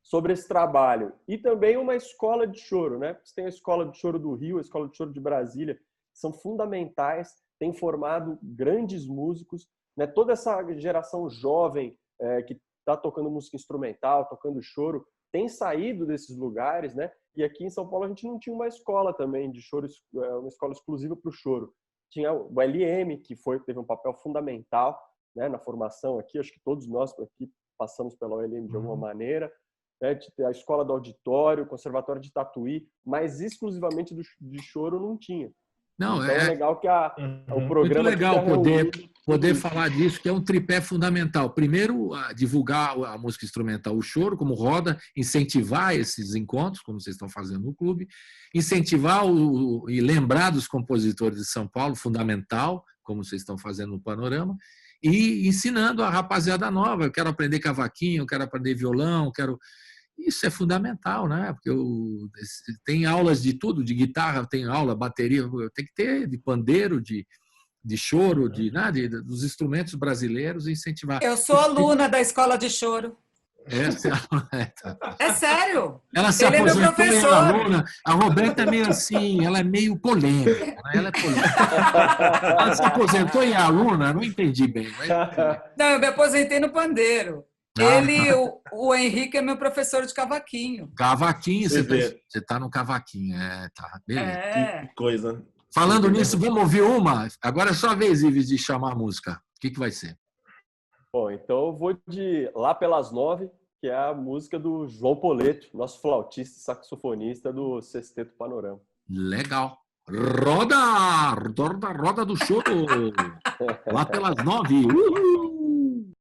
S5: sobre esse trabalho. E também uma escola de choro, né? Você tem a Escola de Choro do Rio, a Escola de Choro de Brasília, que são fundamentais, têm formado grandes músicos, né? Toda essa geração jovem que está tocando música instrumental, tocando choro, tem saído desses lugares, né? E aqui em São Paulo a gente não tinha uma escola também de choro, uma escola exclusiva para o choro. Tinha o LM, que teve um papel fundamental, né, na formação aqui. Acho que todos nós aqui passamos pela OLM de alguma maneira. Né? A escola do auditório, o conservatório de Tatuí, mas exclusivamente de choro não tinha.
S2: Não,
S5: então é legal que o programa...
S2: Muito legal poder falar disso, que é um tripé fundamental. Primeiro, divulgar a música instrumental, o choro, como roda, incentivar esses encontros, como vocês estão fazendo no clube, incentivar e lembrar dos compositores de São Paulo, fundamental, como vocês estão fazendo no Panorama, e ensinando a rapaziada nova. Eu quero aprender cavaquinho, eu quero aprender violão, Isso é fundamental, né? Porque tem aulas de tudo, de guitarra, tem aula, bateria, tem que ter de pandeiro, de choro, dos instrumentos brasileiros e incentivar.
S6: Eu sou aluna da Escola de Choro.
S2: Essa é a Roberta.
S6: É sério.
S2: Ela se
S6: Ele é meu
S2: aposentou e é
S6: professor.
S2: aluna. A Roberta é meio assim, ela é meio polêmica. Né? Ela é polêmica. Ela se aposentou e é aluna? Não entendi bem. Mas...
S6: Não, eu me aposentei no pandeiro. Ele, o Henrique, é meu professor de cavaquinho.
S2: Cavaquinho,
S4: Você
S2: você está no cavaquinho. Tá. Beleza.
S6: É.
S4: Que coisa.
S2: Falando nisso, vamos ouvir uma? Agora é sua vez, Ives, de chamar a música. O que vai ser?
S5: Bom, então eu vou de Lá pelas 9, que é a música do João Poleto, nosso flautista e saxofonista do Sexteto Panorama.
S2: Legal. Roda do show. Lá pelas 9. Uhul!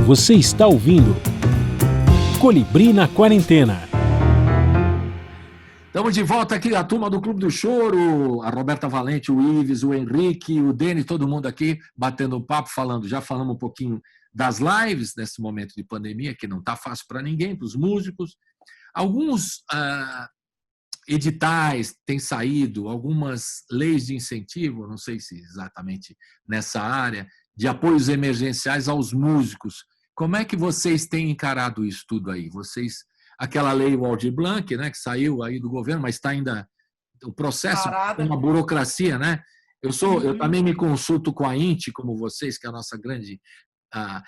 S1: Você está ouvindo Colibri na Quarentena.
S2: Estamos de volta aqui, a turma do Clube do Choro, a Roberta Valente, o Ives, o Henrique, o Denis, todo mundo aqui batendo um papo, já falamos um pouquinho das lives nesse momento de pandemia, que não está fácil para ninguém, para os músicos. Alguns editais têm saído, algumas leis de incentivo, não sei se exatamente nessa área, de apoios emergenciais aos músicos. Como é que vocês têm encarado isso tudo aí? Aquela lei Aldir Blanc, né, que saiu aí do governo, mas está ainda o processo, uma burocracia, né? Eu também me consulto com a INTE, como vocês, que é a nossa grande a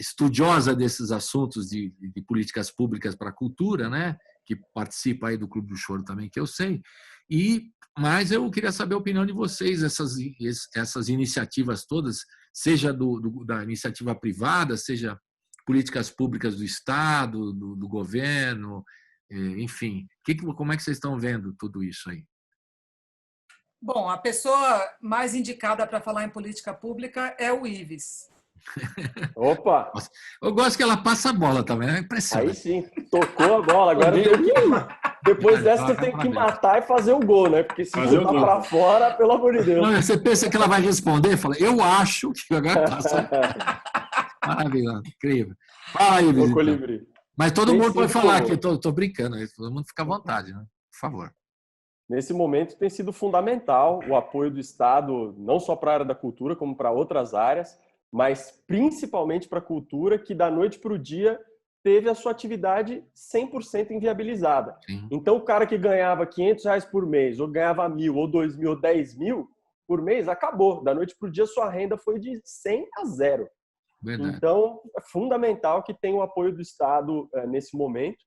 S2: estudiosa desses assuntos de políticas públicas para a cultura, né? Que participa aí do Clube do Choro também, que eu sei. Mas eu queria saber a opinião de vocês, essas iniciativas todas, seja da iniciativa privada, seja políticas públicas do Estado, do governo, enfim. Como é que vocês estão vendo tudo isso aí?
S6: Bom, a pessoa mais indicada para falar em política pública é o Ives.
S5: Opa!
S2: Eu gosto que ela passa a bola também, é impressionante.
S5: Aí sim, tocou a bola. Agora depois dessa eu tenho que matar e fazer o gol, né? Porque se voltar para fora, pelo amor de Deus.
S2: Não, você pensa que ela vai responder? Fala, eu acho que agora passa. Maravilhoso, incrível. Fala aí, Colibri. Mas todo mundo pode falar aqui, estou brincando, todo mundo fica à vontade, né? Por favor.
S5: Nesse momento tem sido fundamental o apoio do Estado, não só para a área da cultura, como para outras áreas, mas principalmente para a cultura, que da noite para o dia teve a sua atividade 100% inviabilizada. Sim. Então, o cara que ganhava R$500 por mês, ou ganhava 1.000, ou 2.000, ou 10.000 por mês, acabou. Da noite para o dia, sua renda foi de 100 a 0. Verdade. Então, é fundamental que tenha o apoio do Estado nesse momento.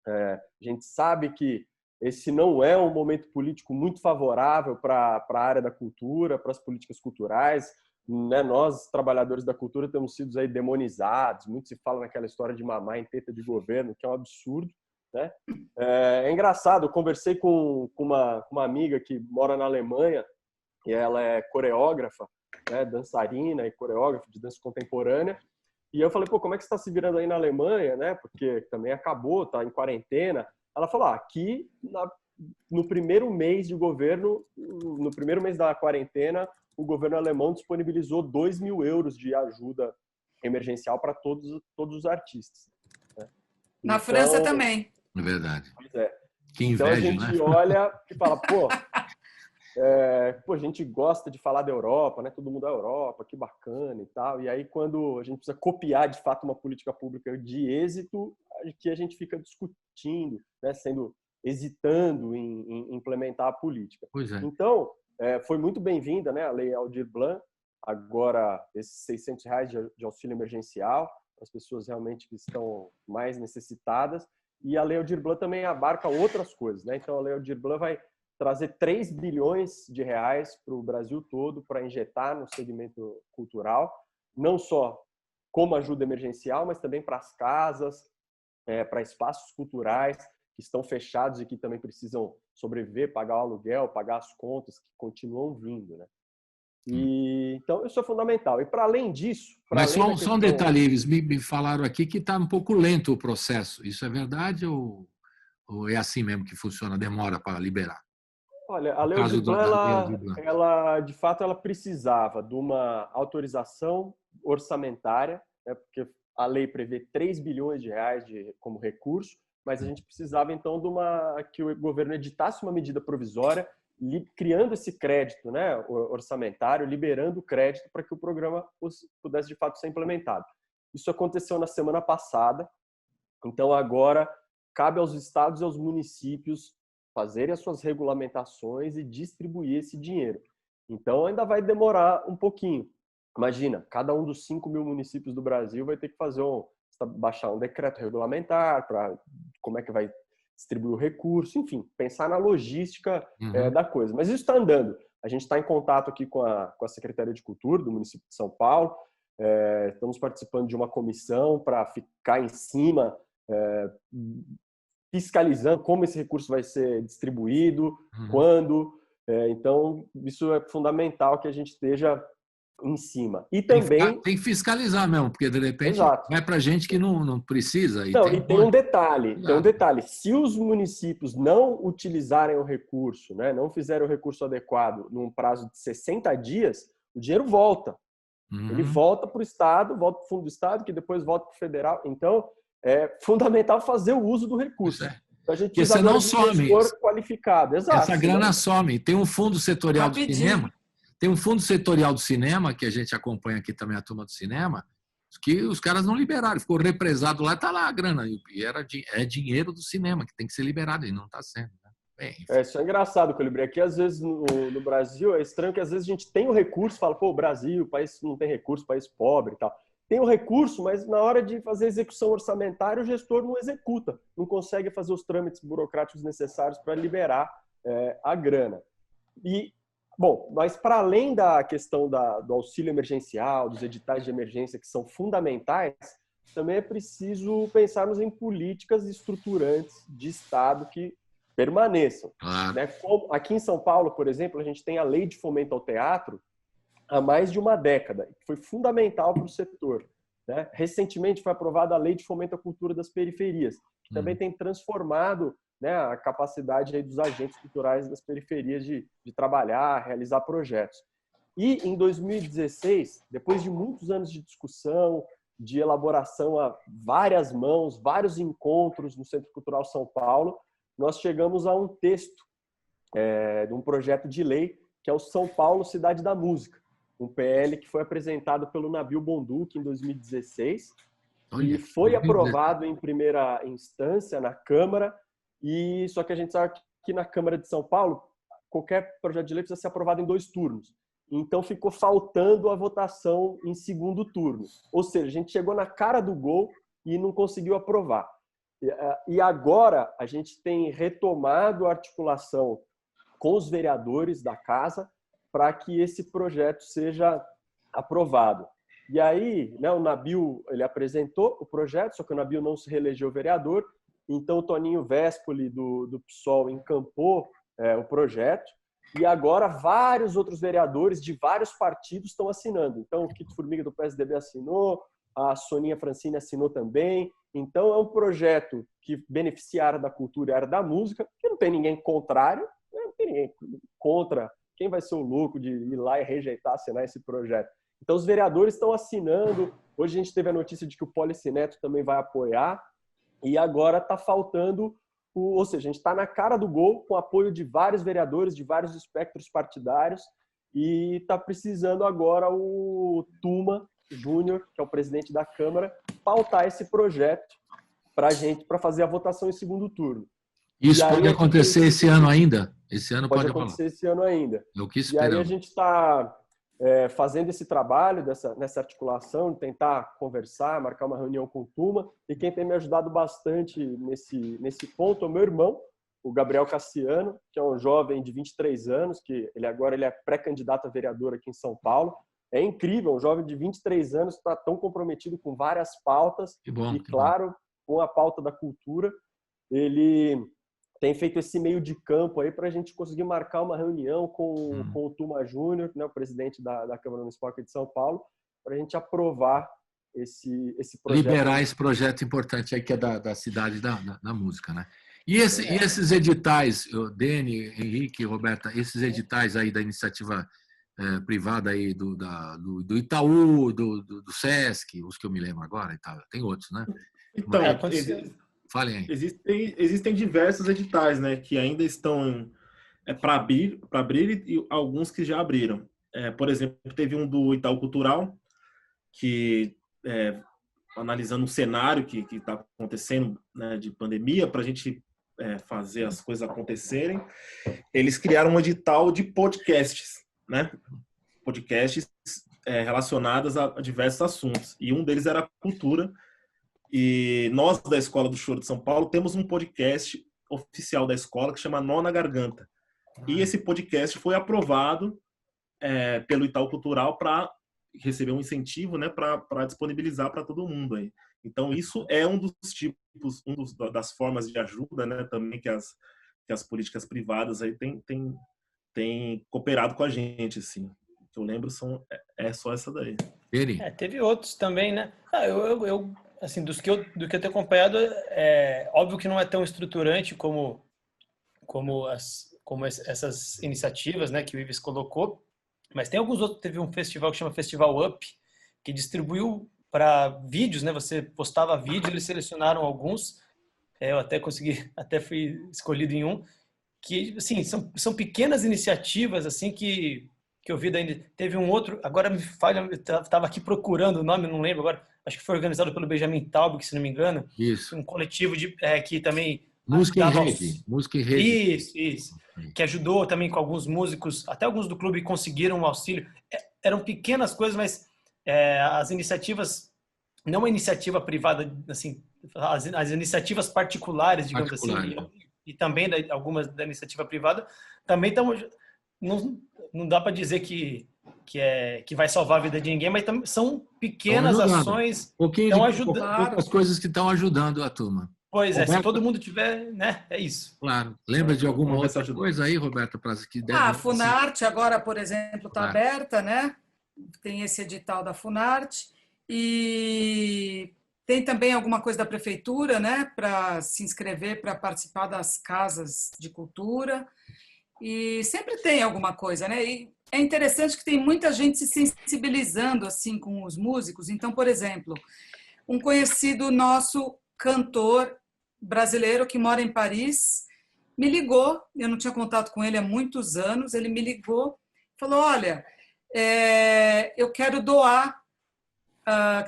S5: A gente sabe que esse não é um momento político muito favorável para a área da cultura, para as políticas culturais. Né? Nós, trabalhadores da cultura, temos sido aí demonizados. Muito se fala naquela história de mamar em teta de governo, que é um absurdo. Né? É engraçado, eu conversei com uma amiga que mora na Alemanha, e ela é coreógrafa, né, dançarina e coreógrafa de dança contemporânea. E eu falei, como é que você está se virando aí na Alemanha, né? Porque também acabou, está em quarentena. Ela falou, aqui no primeiro mês de governo, no primeiro mês da quarentena, o governo alemão disponibilizou 2.000 euros de ajuda emergencial para todos os artistas. Né?
S6: Na França também.
S2: É verdade.
S5: Pois é.
S2: Que inveja,
S5: então a gente olha e fala, a gente gosta de falar da Europa, né? Todo mundo da Europa, que bacana e tal. E aí, quando a gente precisa copiar, de fato, uma política pública de êxito, que a gente fica discutindo, né? Hesitando em implementar a política.
S2: Pois é.
S5: Então, foi muito bem-vinda, né? A Lei Aldir Blanc, agora esses R$600 de auxílio emergencial, para as pessoas realmente que estão mais necessitadas. E a Lei Aldir Blanc também abarca outras coisas, né? Então, a Lei Aldir Blanc vai trazer 3 bilhões de reais para o Brasil todo para injetar no segmento cultural, não só como ajuda emergencial, mas também para as casas, para espaços culturais que estão fechados e que também precisam sobreviver, pagar o aluguel, pagar as contas que continuam vindo, né? Então, isso é fundamental. E para além disso...
S2: Mas só um detalhe, eles me falaram aqui que está um pouco lento o processo. Isso é verdade ou é assim mesmo que funciona? Demora para liberar?
S5: Olha, a Lei Aldir Blanc, ela, de fato, ela precisava de uma autorização orçamentária, né, porque a lei prevê 3 bilhões de reais como recurso, mas a gente precisava, então, que o governo editasse uma medida provisória, criando esse crédito, né, orçamentário, liberando o crédito para que o programa pudesse, de fato, ser implementado. Isso aconteceu na semana passada, então agora cabe aos estados e aos municípios fazerem as suas regulamentações e distribuir esse dinheiro. Então, ainda vai demorar um pouquinho. Imagina, cada um dos 5.000 municípios do Brasil vai ter que baixar um decreto regulamentar para como é que vai distribuir o recurso, enfim, pensar na logística da coisa. Mas isso está andando. A gente está em contato aqui com a Secretaria de Cultura do município de São Paulo, estamos participando de uma comissão para ficar em cima, fiscalizando como esse recurso vai ser distribuído, quando. Então, isso é fundamental que a gente esteja em cima. E também...
S2: Tem que fiscalizar mesmo, porque de repente
S5: Exato.
S2: vai para gente que não precisa.
S5: E tem um detalhe. Se os municípios não utilizarem o recurso, né, não fizerem o recurso adequado num prazo de 60 dias, o dinheiro volta. Ele volta para o Estado, volta para o fundo do Estado, que depois volta para o federal. Então, é fundamental fazer o uso do recurso. Então, a gente precisa de um gestor qualificado. Exato.
S2: Essa grana some. Tem um fundo setorial do cinema. Tem um fundo setorial do cinema, que a gente acompanha aqui também, a turma do cinema, que os caras não liberaram. Ficou represado lá, está lá a grana. E é dinheiro do cinema, que tem que ser liberado, e não está sendo. Né?
S5: Isso é engraçado, Colibri. Aqui, às vezes, no Brasil, é estranho que às vezes a gente tem o recurso, fala, pô, o Brasil, o país não tem recurso, país pobre e tal. Tem o recurso, mas na hora de fazer a execução orçamentária, o gestor não executa, não consegue fazer os trâmites burocráticos necessários para liberar a grana. Bom, mas para além da questão do auxílio emergencial, dos editais de emergência, que são fundamentais, também é preciso pensarmos em políticas estruturantes de Estado que permaneçam. Né? Aqui em São Paulo, por exemplo, a gente tem a Lei de Fomento ao Teatro há mais de uma década, que foi fundamental para o setor. Né? Recentemente foi aprovada a Lei de Fomento à Cultura das Periferias, que também tem transformado, né, a capacidade aí dos agentes culturais das periferias de trabalhar, realizar projetos. E em 2016, depois de muitos anos de discussão, de elaboração a várias mãos, vários encontros no Centro Cultural São Paulo, nós chegamos a um texto de um projeto de lei, que é o São Paulo Cidade da Música, um PL que foi apresentado pelo Nabil Bonduque em 2016 e foi aprovado em primeira instância na Câmara. E só que a gente sabe que na Câmara de São Paulo, qualquer projeto de lei precisa ser aprovado em 2 turnos. Então, ficou faltando a votação em segundo turno. Ou seja, a gente chegou na cara do gol e não conseguiu aprovar. E agora, a gente tem retomado a articulação com os vereadores da Casa para que esse projeto seja aprovado. E aí, né, o Nabil ele apresentou o projeto, só que o Nabil não se reelegeu vereador. Então, o Toninho Vespoli, do PSOL, encampou o projeto. E agora, vários outros vereadores de vários partidos estão assinando. Então, o Kito Formiga, do PSDB, assinou. A Soninha Francini assinou também. Então, é um projeto que beneficia a área da cultura e a área da música, que não tem ninguém contrário, né? Não tem ninguém contra. Quem vai ser o louco de ir lá e rejeitar, assinar esse projeto? Então, os vereadores estão assinando. Hoje a gente teve a notícia de que o Policineto também vai apoiar. E agora está faltando, ou seja, a gente está na cara do gol com o apoio de vários vereadores, de vários espectros partidários, e está precisando agora o Tuma Júnior, que é o presidente da Câmara, pautar esse projeto para fazer a votação em segundo turno.
S2: Isso pode acontecer esse ano ainda? Esse ano pode
S5: acontecer esse ano ainda.
S2: Eu quis
S5: esperar. E aí a gente está fazendo esse trabalho nessa articulação, de tentar conversar, marcar uma reunião com o Tuma. E quem tem me ajudado bastante nesse ponto é o meu irmão, o Gabriel Cassiano, que é um jovem de 23 anos, que ele é pré-candidato a vereador aqui em São Paulo. É incrível, um jovem de 23 anos está tão comprometido com várias pautas, claro, com a pauta da cultura. Ele tem feito esse meio de campo aí para a gente conseguir marcar uma reunião com o Tuma Júnior, né, o presidente da Câmara Municipal aqui de São Paulo, para a gente aprovar esse projeto.
S2: Liberar esse projeto importante aí que é da cidade da música, né? E esses editais, Dene, Henrique, Roberta, esses editais aí da iniciativa privada aí do Itaú, do Sesc, os que eu me lembro agora, e tal. Tem outros, né?
S4: Então,
S2: falem aí.
S4: Existem diversos editais, né, que ainda estão para abrir e alguns que já abriram. Por exemplo, teve um do Itaú Cultural, que analisando o cenário que está acontecendo, né, de pandemia, para a gente fazer as coisas acontecerem, eles criaram um edital de podcasts, né? Podcasts relacionados a diversos assuntos. E um deles era a cultura. E nós, da Escola do Choro de São Paulo, temos um podcast oficial da escola que chama Nó na Garganta. E esse podcast foi aprovado pelo Itaú Cultural para receber um incentivo, né, para disponibilizar para todo mundo aí. Então, isso é um dos tipos, das formas de ajuda, né, também que as políticas privadas aí têm cooperado com a gente, assim. que eu lembro é só essa daí.
S3: Teve outros também, né? Eu assim, do que eu tenho acompanhado, óbvio que não é tão estruturante como essas iniciativas, né, que o Ives colocou, mas tem alguns outros. Teve um festival que chama Festival Up, que distribuiu para vídeos, né? Você postava vídeo, eles selecionaram alguns. Eu até fui escolhido em um, que, assim, são pequenas iniciativas, assim, que eu vi ainda. Teve um outro, agora me falha, eu estava aqui procurando o nome, não lembro agora, acho que foi organizado pelo Benjamin Taub, se não me engano.
S2: Isso.
S3: Um coletivo que também
S2: Música em
S3: ajudava
S2: Rede. Música em Rede.
S3: Isso. Que ajudou também com alguns músicos, até alguns do clube conseguiram um auxílio. Eram pequenas coisas, mas as iniciativas, não a iniciativa privada, assim, as iniciativas particulares, digamos assim, e também algumas da iniciativa privada, também estão. Não dá para dizer que vai salvar a vida de ninguém, mas são pequenas ações que estão ajudando.
S2: Poucas coisas que estão ajudando a turma.
S3: Pois Roberto, se todo mundo tiver, né, é isso.
S2: Claro. Lembra de alguma outra coisa aí, Roberto?
S6: A Funarte agora, por exemplo, está aberta, né? Tem esse edital da Funarte. E tem também alguma coisa da prefeitura, né, para se inscrever para participar das casas de cultura. E sempre tem alguma coisa, né? E é interessante que tem muita gente se sensibilizando assim com os músicos. Então, por exemplo, um conhecido nosso cantor brasileiro que mora em Paris me ligou. Eu não tinha contato com ele há muitos anos. Ele me ligou, falou: olha, eu quero doar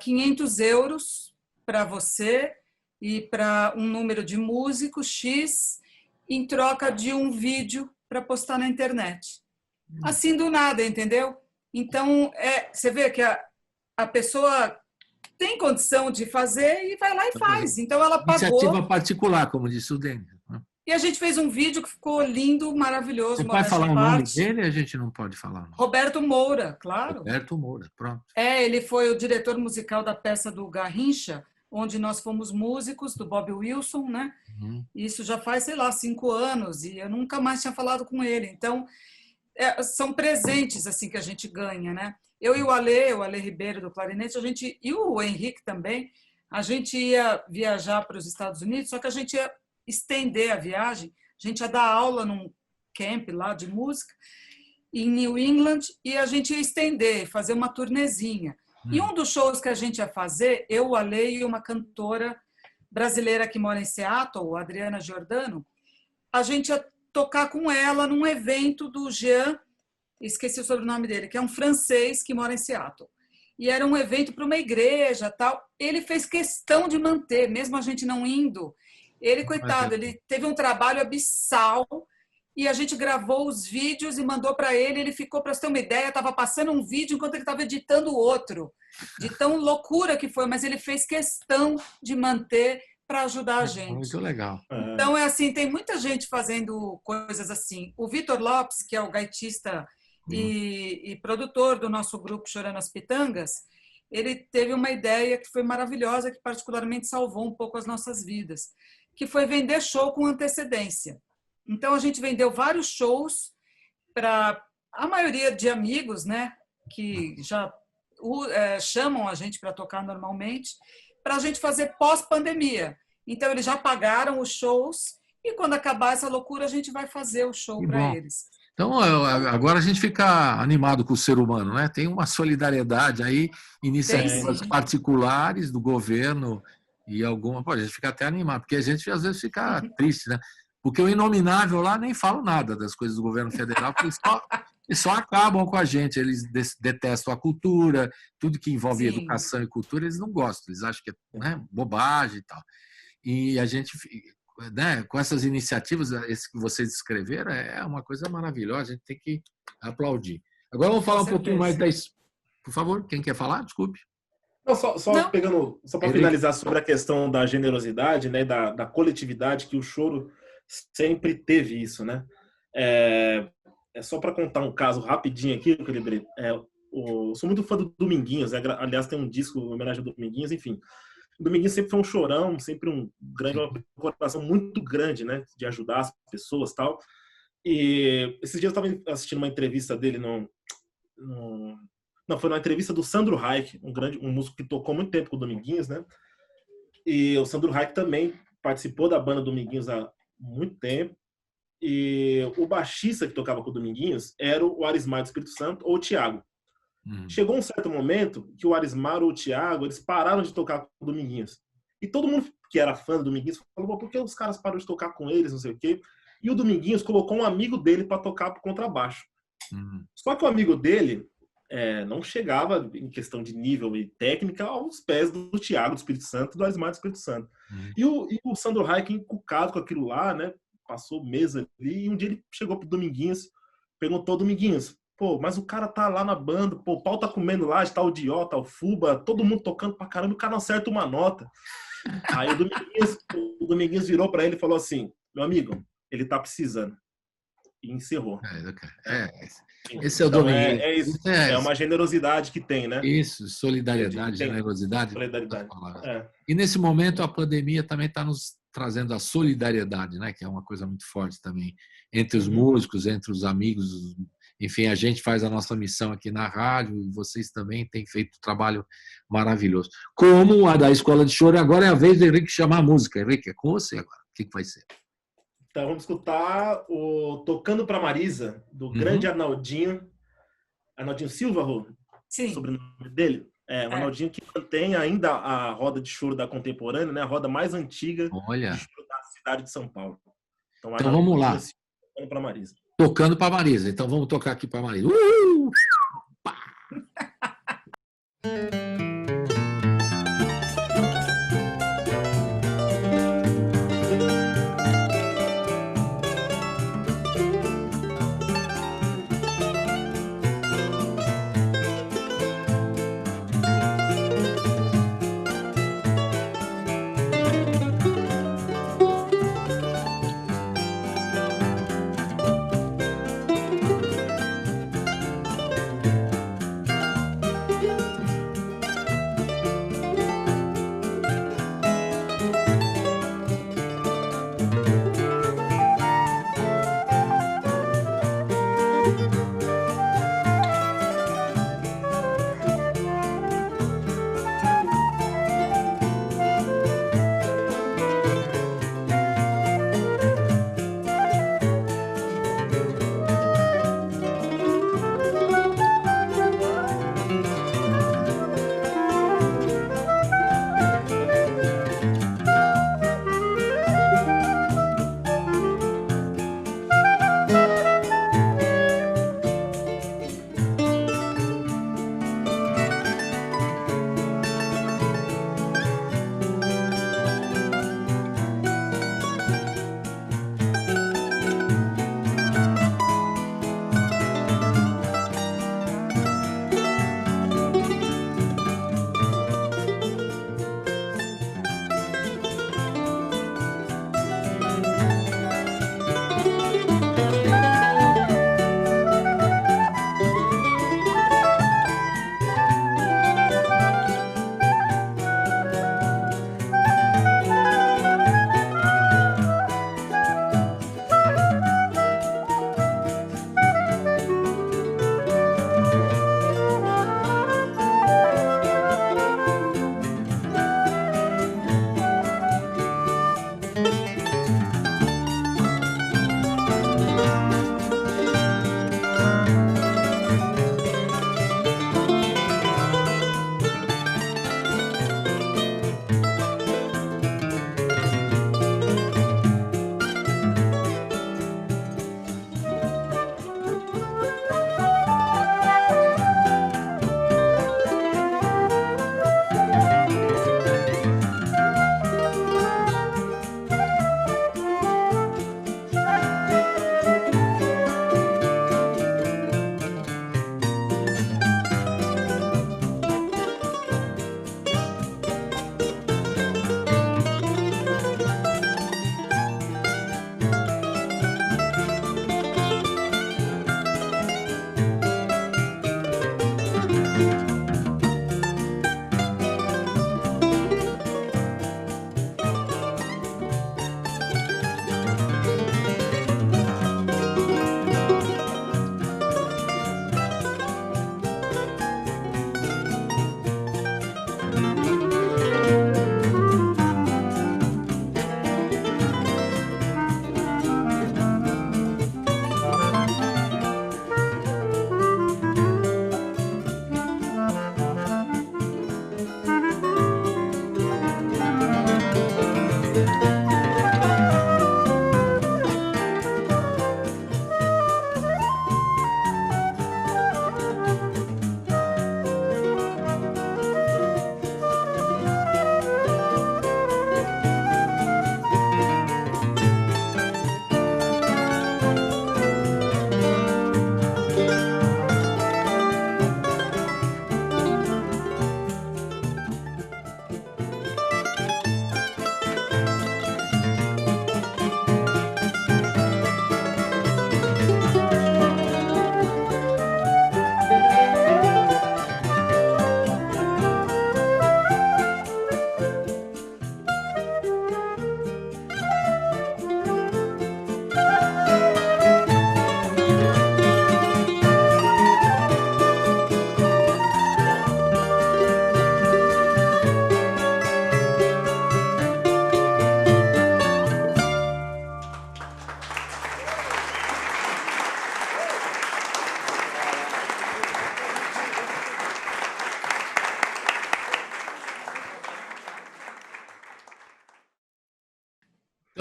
S6: 500 euros para você e para um número de músicos X em troca de um vídeo para postar na internet. Assim do nada, entendeu? Então, você vê que a pessoa tem condição de fazer e vai lá e faz. Então, ela pagou.
S2: Iniciativa particular, como disse o Denis.
S6: E a gente fez um vídeo que ficou lindo, maravilhoso.
S2: Você pode falar o nome dele? A gente não pode falar. Não.
S6: Roberto Moura, claro.
S2: Roberto Moura, pronto.
S6: Ele foi o diretor musical da peça do Garrincha, onde nós fomos músicos, do Bob Wilson, né? Isso já faz, 5 anos, e eu nunca mais tinha falado com ele. Então, são presentes assim que a gente ganha, né? Eu e o Ale Ribeiro, do clarinete, e o Henrique também, a gente ia viajar para os Estados Unidos, só que a gente ia estender a viagem, a gente ia dar aula num camp lá de música, em New England, e a gente ia estender, fazer uma turnezinha. E um dos shows que a gente ia fazer, eu, o Ale e uma cantora brasileira que mora em Seattle, a Adriana Giordano, a gente ia tocar com ela num evento do Jean, esqueci o sobrenome dele, que é um francês que mora em Seattle. E era um evento para uma igreja, tal. Ele fez questão de manter, mesmo a gente não indo. Ele, coitado, ele teve um trabalho abissal e a gente gravou os vídeos e mandou para ele. Ele ficou, para você ter uma ideia, estava passando um vídeo enquanto ele estava editando outro. De tão loucura que foi, mas ele fez questão de manter para ajudar a gente.
S2: Muito legal.
S6: Então, assim, tem muita gente fazendo coisas assim. O Vitor Lopes, que é o gaitista e produtor do nosso grupo Chorando as Pitangas, ele teve uma ideia que foi maravilhosa, que particularmente salvou um pouco as nossas vidas, que foi vender show com antecedência. Então, a gente vendeu vários shows para a maioria de amigos, né, que já chamam a gente para tocar normalmente, para a gente fazer pós-pandemia. Então, eles já pagaram os shows e, quando acabar essa loucura, a gente vai fazer o show para eles.
S2: Então, agora a gente fica animado com o ser humano, né? Tem uma solidariedade aí, iniciativas particulares do governo e alguma... Pô, a gente fica até animado, porque a gente às vezes fica triste, né? Porque o inominável lá nem fala nada das coisas do governo federal, porque eles só acabam com a gente. Eles detestam a cultura, tudo que envolve educação e cultura, eles não gostam, eles acham que é bobagem e tal. E a gente... Né, com essas iniciativas, esse que vocês descreveram, é uma coisa maravilhosa, a gente tem que aplaudir. Agora vamos falar um pouquinho mais da... Por favor, quem quer falar? Desculpe.
S4: Não, só para finalizar sobre a questão da generosidade, né, da coletividade, que o choro sempre teve isso, né? Só para contar um caso rapidinho aqui, eu sou muito fã do Dominguinhos, né? Aliás, tem um disco em homenagem ao Dominguinhos, enfim. O Dominguinhos sempre foi um chorão, sempre um coração muito grande, né, de ajudar as pessoas e tal. E esses dias eu estava assistindo uma entrevista dele Não, foi numa entrevista do Sandro Reich, um músico que tocou muito tempo com o Dominguinhos, né? E o Sandro Reich também participou da banda Dominguinhos há muito tempo. E o baixista que tocava com o Dominguinhos era o Arismar do Espírito Santo ou o Thiago. Chegou um certo momento que o Arismar ou o Thiago, eles pararam de tocar com o Dominguinhos. E todo mundo que era fã do Dominguinhos falou, por que os caras pararam de tocar com eles, não sei o quê. E o Dominguinhos colocou um amigo dele para tocar pro contrabaixo. Só que o amigo dele não chegava, em questão de nível e técnica, aos pés do Thiago do Espírito Santo e do Arismar do Espírito Santo. E o Sandro Reich, encucado com aquilo lá, né? Passou mesa ali, e um dia ele chegou pro Dominguinhos, perguntou, Dominguinhos, pô, mas o cara tá lá na banda, pô, o pau tá comendo lá, tá o Dió, tá o Fuba, todo mundo tocando pra caramba, o cara não acerta uma nota. Aí o Dominguinhos virou pra ele e falou assim, meu amigo, ele tá precisando. E encerrou.
S2: Esse é o Dominguinhos.
S4: Isso. É uma generosidade que tem, né?
S2: Isso, solidariedade, generosidade.
S4: Solidariedade.
S2: E nesse momento a pandemia também está nos trazendo a solidariedade, né? Que é uma coisa muito forte também entre os músicos, entre os amigos. Enfim, a gente faz a nossa missão aqui na rádio e vocês também têm feito um trabalho maravilhoso. Como a da Escola de Choro, agora é a vez do Henrique chamar a música. Henrique, é com você agora. O que vai ser?
S4: Então vamos escutar o Tocando pra Marisa, do grande Arnaldinho Silva, Rô?
S6: Sim.
S4: O sobrenome dele. O Arnaldinho que mantém ainda a roda de choro da contemporânea, né? A roda mais antiga de choro da cidade de São Paulo. Então
S2: vamos lá.
S4: Tocando pra Marisa.
S2: Tocando pra Marisa. Então vamos tocar aqui pra Marisa.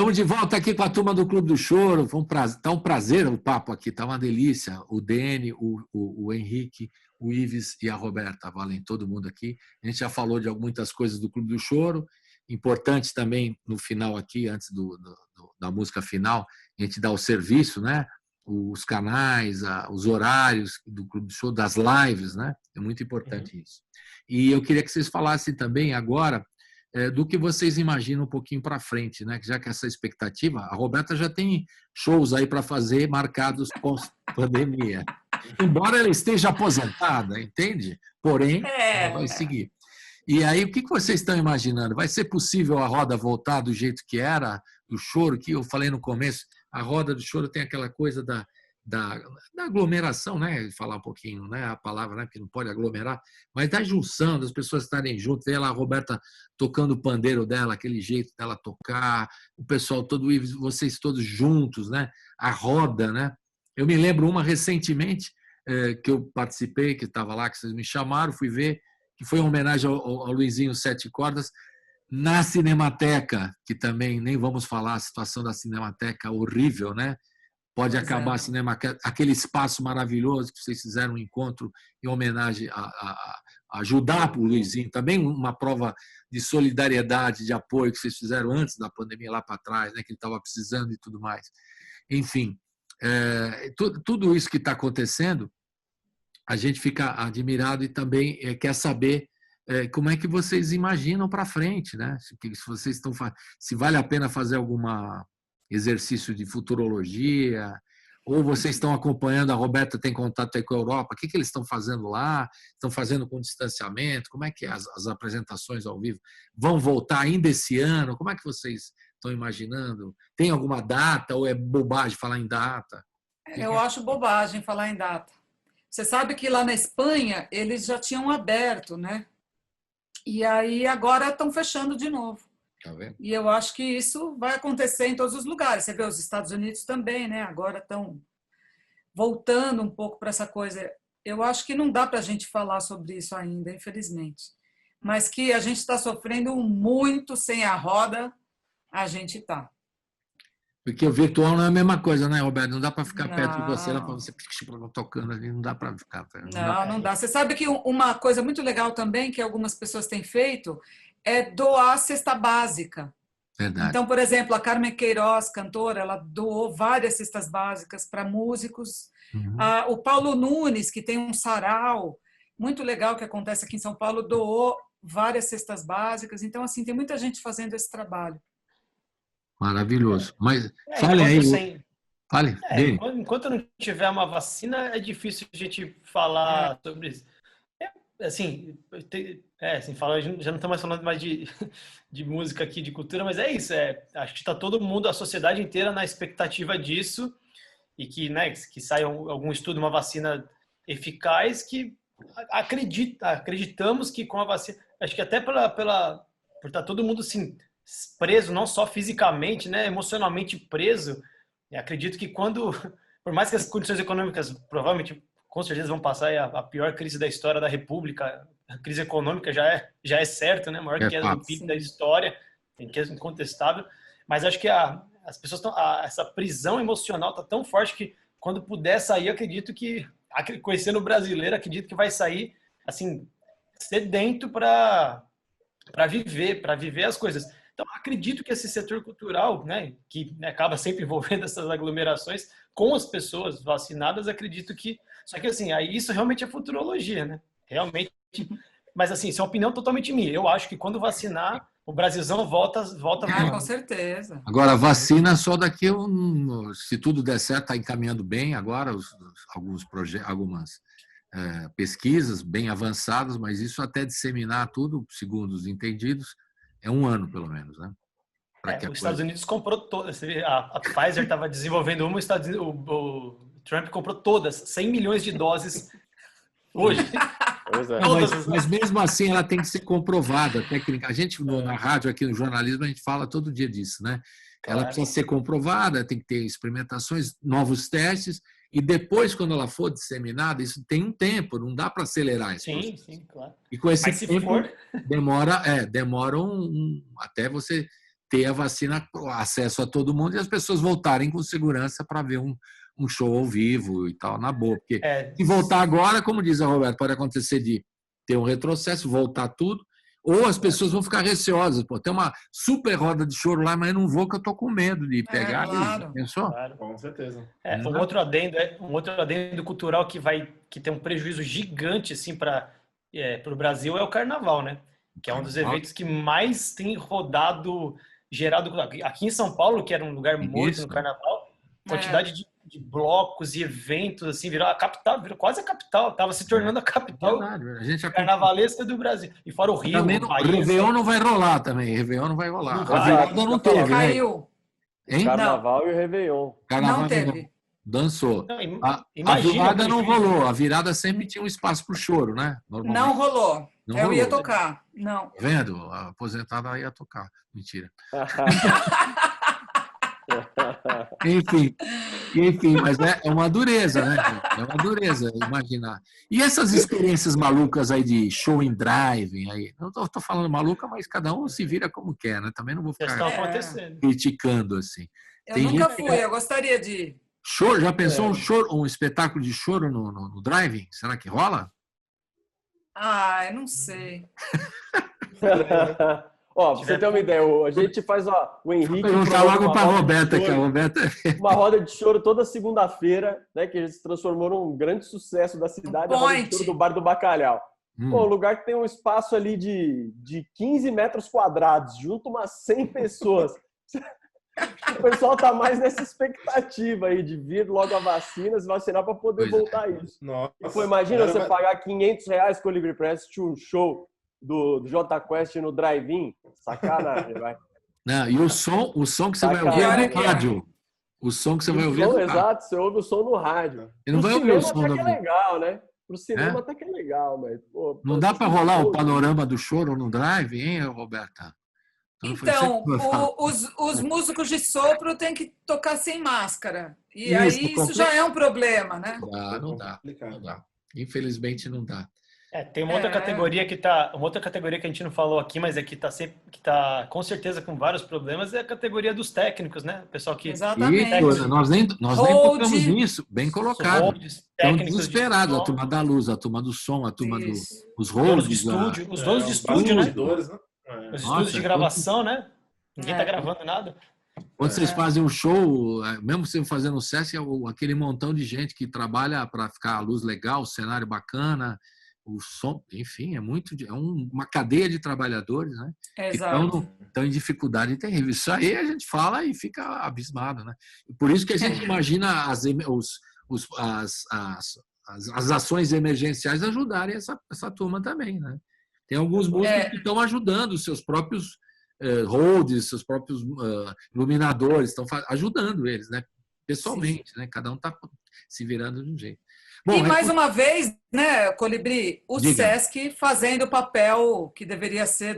S2: Estamos de volta aqui com a turma do Clube do Choro. Tá um prazer o papo aqui, tá uma delícia. O Dene, o Henrique, o Ives e a Roberta, valem todo mundo aqui. A gente já falou de muitas coisas do Clube do Choro. Importante também no final aqui, antes da música final, a gente dá o serviço, né? Os canais, os horários do Clube do Choro, das lives, né? É muito importante isso. E eu queria que vocês falassem também agora do que vocês imaginam um pouquinho para frente, né? Já que essa expectativa, a Roberta já tem shows aí para fazer marcados pós-pandemia. Embora ela esteja aposentada, entende? Porém, ela vai seguir. E aí, o que vocês estão imaginando? Vai ser possível a roda voltar do jeito que era, do choro, que eu falei no começo? A roda do choro tem aquela coisa da aglomeração, né? Falar um pouquinho, né? A palavra, né? Que não pode aglomerar, mas da junção, das pessoas estarem juntas. Vê lá a Roberta tocando o pandeiro dela, aquele jeito dela tocar, o pessoal todo, vocês todos juntos, né? A roda, né? Eu me lembro uma recentemente que eu participei, que estava lá, que vocês me chamaram, fui ver, que foi uma homenagem ao Luizinho Sete Cordas, na Cinemateca, que também nem vamos falar a situação da Cinemateca horrível, né? Pode acabar a Cinemateca, aquele espaço maravilhoso que vocês fizeram um encontro em homenagem a ajudar o Luizinho, também uma prova de solidariedade, de apoio que vocês fizeram antes da pandemia lá para trás, né? Que ele estava precisando e tudo mais. Enfim, tudo isso que está acontecendo, a gente fica admirado e também quer saber como é que vocês imaginam para frente, né? Se vale a pena fazer algum exercício de futurologia, ou vocês estão acompanhando, a Roberta tem contato aí com a Europa, o que eles estão fazendo lá? Estão fazendo com distanciamento? Como é que é as apresentações ao vivo? Vão voltar ainda esse ano? Como é que vocês estão imaginando? Tem alguma data ou é bobagem falar em data?
S6: Eu acho bobagem falar em data. Você sabe que lá na Espanha eles já tinham aberto, né? E aí agora estão fechando de novo.
S2: Tá vendo?
S6: E eu acho que isso vai acontecer em todos os lugares. Você vê os Estados Unidos também, né? Agora estão voltando um pouco para essa coisa. Eu acho que não dá para a gente falar sobre isso ainda, infelizmente. Mas que a gente está sofrendo muito sem a roda, a gente está.
S2: Porque o virtual não é a mesma coisa, né, Roberto? Não dá para ficar perto de você, dá para você tocando ali, não dá para ficar.
S6: Não dá. Você sabe que uma coisa muito legal também, que algumas pessoas têm feito, é doar cesta básica.
S2: Verdade.
S6: Então, por exemplo, a Carmen Queiroz, cantora, ela doou várias cestas básicas para músicos.
S2: Uhum.
S6: O Paulo Nunes, que tem um sarau muito legal que acontece aqui em São Paulo, doou várias cestas básicas. Então, assim, tem muita gente fazendo esse trabalho.
S2: Maravilhoso. Mas fale aí. Fale.
S3: Enquanto não tiver uma vacina, é difícil a gente falar sobre isso. Assim, falar, já não estamos mais falando mais de música aqui, de cultura, mas é isso. Acho que está todo mundo, a sociedade inteira, na expectativa disso e que, né, que saia algum estudo, uma vacina eficaz, que acreditamos que com a vacina, acho que até por estar todo mundo assim, preso, não só fisicamente, né, emocionalmente preso. Acredito que por mais que as condições econômicas provavelmente, com certeza, vão passar a pior crise da história da República, a crise econômica já é certo, né, maior que a do PIB da história, que é incontestável, mas acho que as pessoas essa prisão emocional está tão forte que quando puder sair, acredito que, conhecendo o brasileiro, acredito que vai sair assim, sedento para viver as coisas. Então, acredito que esse setor cultural, né, que acaba sempre envolvendo essas aglomerações com as pessoas vacinadas, acredito que... Só que, assim, aí isso realmente é futurologia, né? Realmente. Mas, assim, isso é uma opinião totalmente minha. Eu acho que quando vacinar, o Brasilzão volta
S6: com certeza.
S2: Agora, vacina só daqui, se tudo der certo, está encaminhando bem agora, algumas pesquisas bem avançadas, mas isso até disseminar tudo, segundo os entendidos, é 1 ano, pelo menos, né?
S3: Os Estados Unidos comprou todas. A Pfizer estava desenvolvendo uma, o Trump comprou todas, 100 milhões de doses hoje.
S2: Mas mesmo assim ela tem que ser comprovada. A gente, na rádio, aqui no jornalismo, a gente fala todo dia disso, né? Ela precisa ser comprovada, tem que ter experimentações, novos testes, e depois, quando ela for disseminada, isso tem um tempo, não dá para acelerar isso.
S3: Sim, claro.
S2: E com esse tempo, demora até você ter a vacina, acesso a todo mundo e as pessoas voltarem com segurança para ver um show ao vivo e tal, na boa. Porque se voltar agora, como diz a Roberta, pode acontecer de ter um retrocesso, voltar tudo, ou as pessoas vão ficar receosas. Pô, tem uma super roda de choro lá, mas eu não vou que eu tô com medo de pegar.
S6: Claro.
S2: Pensou?
S4: Claro, com certeza.
S3: Um outro adendo cultural que tem um prejuízo gigante assim, para o Brasil é o Carnaval, né? Que é um dos eventos que mais tem gerado... Aqui em São Paulo, que era um lugar morto no Carnaval, quantidade de blocos e eventos, assim, virou a capital, virou quase a capital, estava se tornando a capital carnavalesca do Brasil. E fora o Rio,
S2: também
S3: o Bahia,
S2: Réveillon não vai rolar também, Réveillon não vai rolar.
S3: Não
S2: A virada não teve, né?
S6: Caiu.
S2: Hein?
S5: Carnaval e o Réveillon.
S6: Não teve.
S2: Dançou.
S3: Não,
S2: A
S3: imagina
S2: virada
S3: o
S2: não
S3: prejuízo.
S2: rolou. A virada sempre tinha um espaço para o choro, né? Normalmente.
S6: Não rolou.
S2: Não
S6: Eu ia
S2: rolou.
S6: tocar. Não.
S2: Tá vendo? A aposentada ia tocar. Mentira. Enfim, mas é uma dureza, né? É uma dureza imaginar. E essas experiências malucas aí de show em drive, aí, não tô falando maluca, mas cada um se vira como quer, né? Também não vou
S3: Já
S2: ficar
S3: estão acontecendo.
S2: criticando assim.
S6: Eu
S2: Tem
S6: nunca
S2: gente
S6: fui, eu gostaria de ir.
S2: Choro, já pensou um espetáculo de choro no drive? Será que rola?
S6: Ah, eu não sei.
S5: Ó, pra você ter uma ideia, a gente faz o Henrique...
S2: Perguntar logo para a Roberta, que a Roberta...
S5: Uma roda de choro toda segunda-feira, né, que se transformou num grande sucesso da cidade, a roda de choro do Bar do Bacalhau. Pô, um lugar que tem um espaço ali de 15 metros quadrados, junto umas 100 pessoas. O pessoal tá mais nessa expectativa aí de vir logo a vacina, se vacinar para poder voltar a isso.
S4: Nossa.
S5: Pô, imagina você pagar R$500 com o Livre Press, assistir um show do Jota Quest no drive-in. Sacanagem, vai.
S2: Não, e o som que você vai ouvir é no rádio. O som que você vai ouvir é no rádio.
S5: Exato, você ouve o som no rádio.
S2: E não vai ouvir o som
S5: até que é legal, né? Pro cinema até que é legal, mas... Pô,
S2: não dá para rolar o panorama do choro no drive, hein, Roberta?
S6: Então, os músicos de sopro têm que tocar sem máscara. E isso já é um problema, né?
S2: Não dá. Infelizmente não dá.
S3: Tem uma outra categoria uma outra categoria que a gente não falou aqui, mas que tá com certeza com vários problemas, é a categoria dos técnicos, né? O pessoal que...
S6: Exatamente.
S2: Nós nem tocamos nisso, bem colocado. Estão desesperados, a turma da luz, a turma do som, a turma dos holds.
S3: Os donos de estúdio, né? Os estúdios de gravação, né? Ninguém tá gravando nada.
S2: Quando vocês fazem um show, mesmo você fazendo um SESC, aquele montão de gente que trabalha para ficar a luz legal, o cenário bacana, o som, enfim, é uma cadeia de trabalhadores, né?
S6: Exato.
S2: Que estão em dificuldade terrível. Isso aí a gente fala e fica abismado, né? Por isso que a gente imagina as ações emergenciais ajudarem essa turma também, né? Tem alguns músicos que estão ajudando os seus próprios holds, seus próprios iluminadores, estão ajudando eles, né? Pessoalmente, né? Cada um está se virando de um jeito. Bom,
S6: e mais uma vez, né, Colibri, o SESC fazendo o papel que deveria ser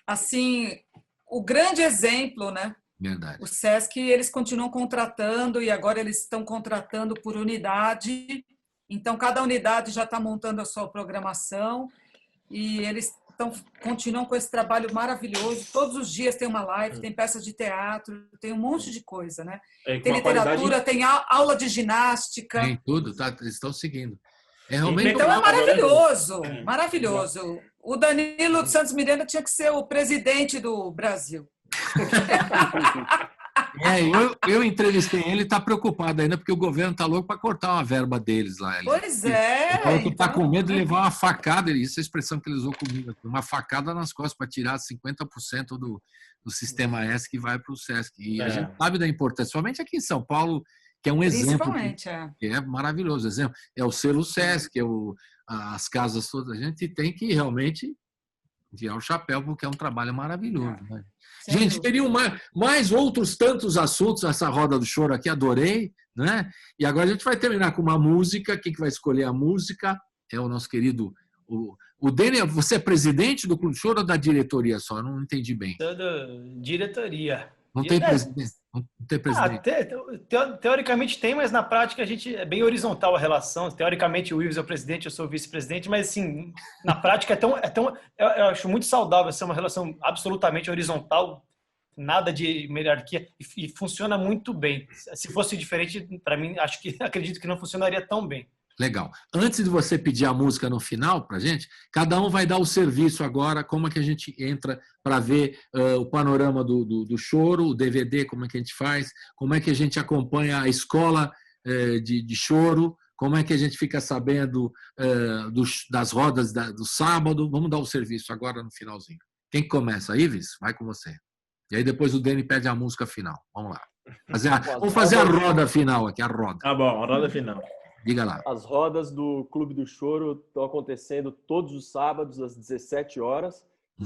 S6: assim, o grande exemplo, né?
S2: Verdade.
S6: O SESC, eles continuam contratando e agora eles estão contratando por unidade. Então, cada unidade já está montando a sua programação e eles continuam com esse trabalho maravilhoso. Todos os dias tem uma live, tem peças de teatro, tem um monte de coisa, né? Tem literatura, tem aula de ginástica.
S2: Tem tudo, eles estão seguindo.
S6: Então é maravilhoso, maravilhoso. O Danilo dos Santos Miranda tinha que ser o presidente do Brasil.
S2: Eu entrevistei ele, está preocupado ainda, porque o governo está louco para cortar uma verba deles lá.
S6: Pois é.
S2: Ele está com medo de levar uma facada, isso é a expressão que ele usou comigo, uma facada nas costas para tirar 50% do sistema S que vai para o SESC. E a gente sabe da importância, somente aqui em São Paulo, que é um exemplo.
S6: Principalmente,
S2: que é maravilhoso. Exemplo, é o selo SESC, as casas todas. A gente tem que realmente tirar o chapéu, porque é um trabalho maravilhoso. Né? Gente, teriam mais outros tantos assuntos nessa roda do choro aqui, adorei, né? E agora a gente vai terminar com uma música. Quem que vai escolher a música é o nosso querido... O Dênia, você é presidente do Clube do Choro ou da diretoria só? Eu não entendi bem.
S3: Toda diretoria.
S2: Não tem presidente? Não tem presidente.
S3: Teoricamente tem, mas na prática a gente é bem horizontal a relação. Teoricamente o Ives é o presidente, eu sou o vice-presidente, mas assim, na prática eu acho muito saudável ser uma relação absolutamente horizontal, nada de hierarquia, e funciona muito bem. Se fosse diferente, para mim, acredito que não funcionaria tão bem.
S2: Legal. Antes de você pedir a música no final para a gente, cada um vai dar o serviço agora, como é que a gente entra para ver o panorama do choro, o DVD, como é que a gente faz, como é que a gente acompanha a escola de choro, como é que a gente fica sabendo das rodas do sábado. Vamos dar o serviço agora no finalzinho. Quem que começa? Ives? Vai com você. E aí depois o Dani pede a música final. Vamos lá. Vamos fazer a roda final aqui, a roda.
S4: Tá bom, a roda final.
S2: Diga lá.
S5: As rodas do Clube do Choro estão acontecendo todos os sábados às 17 horas.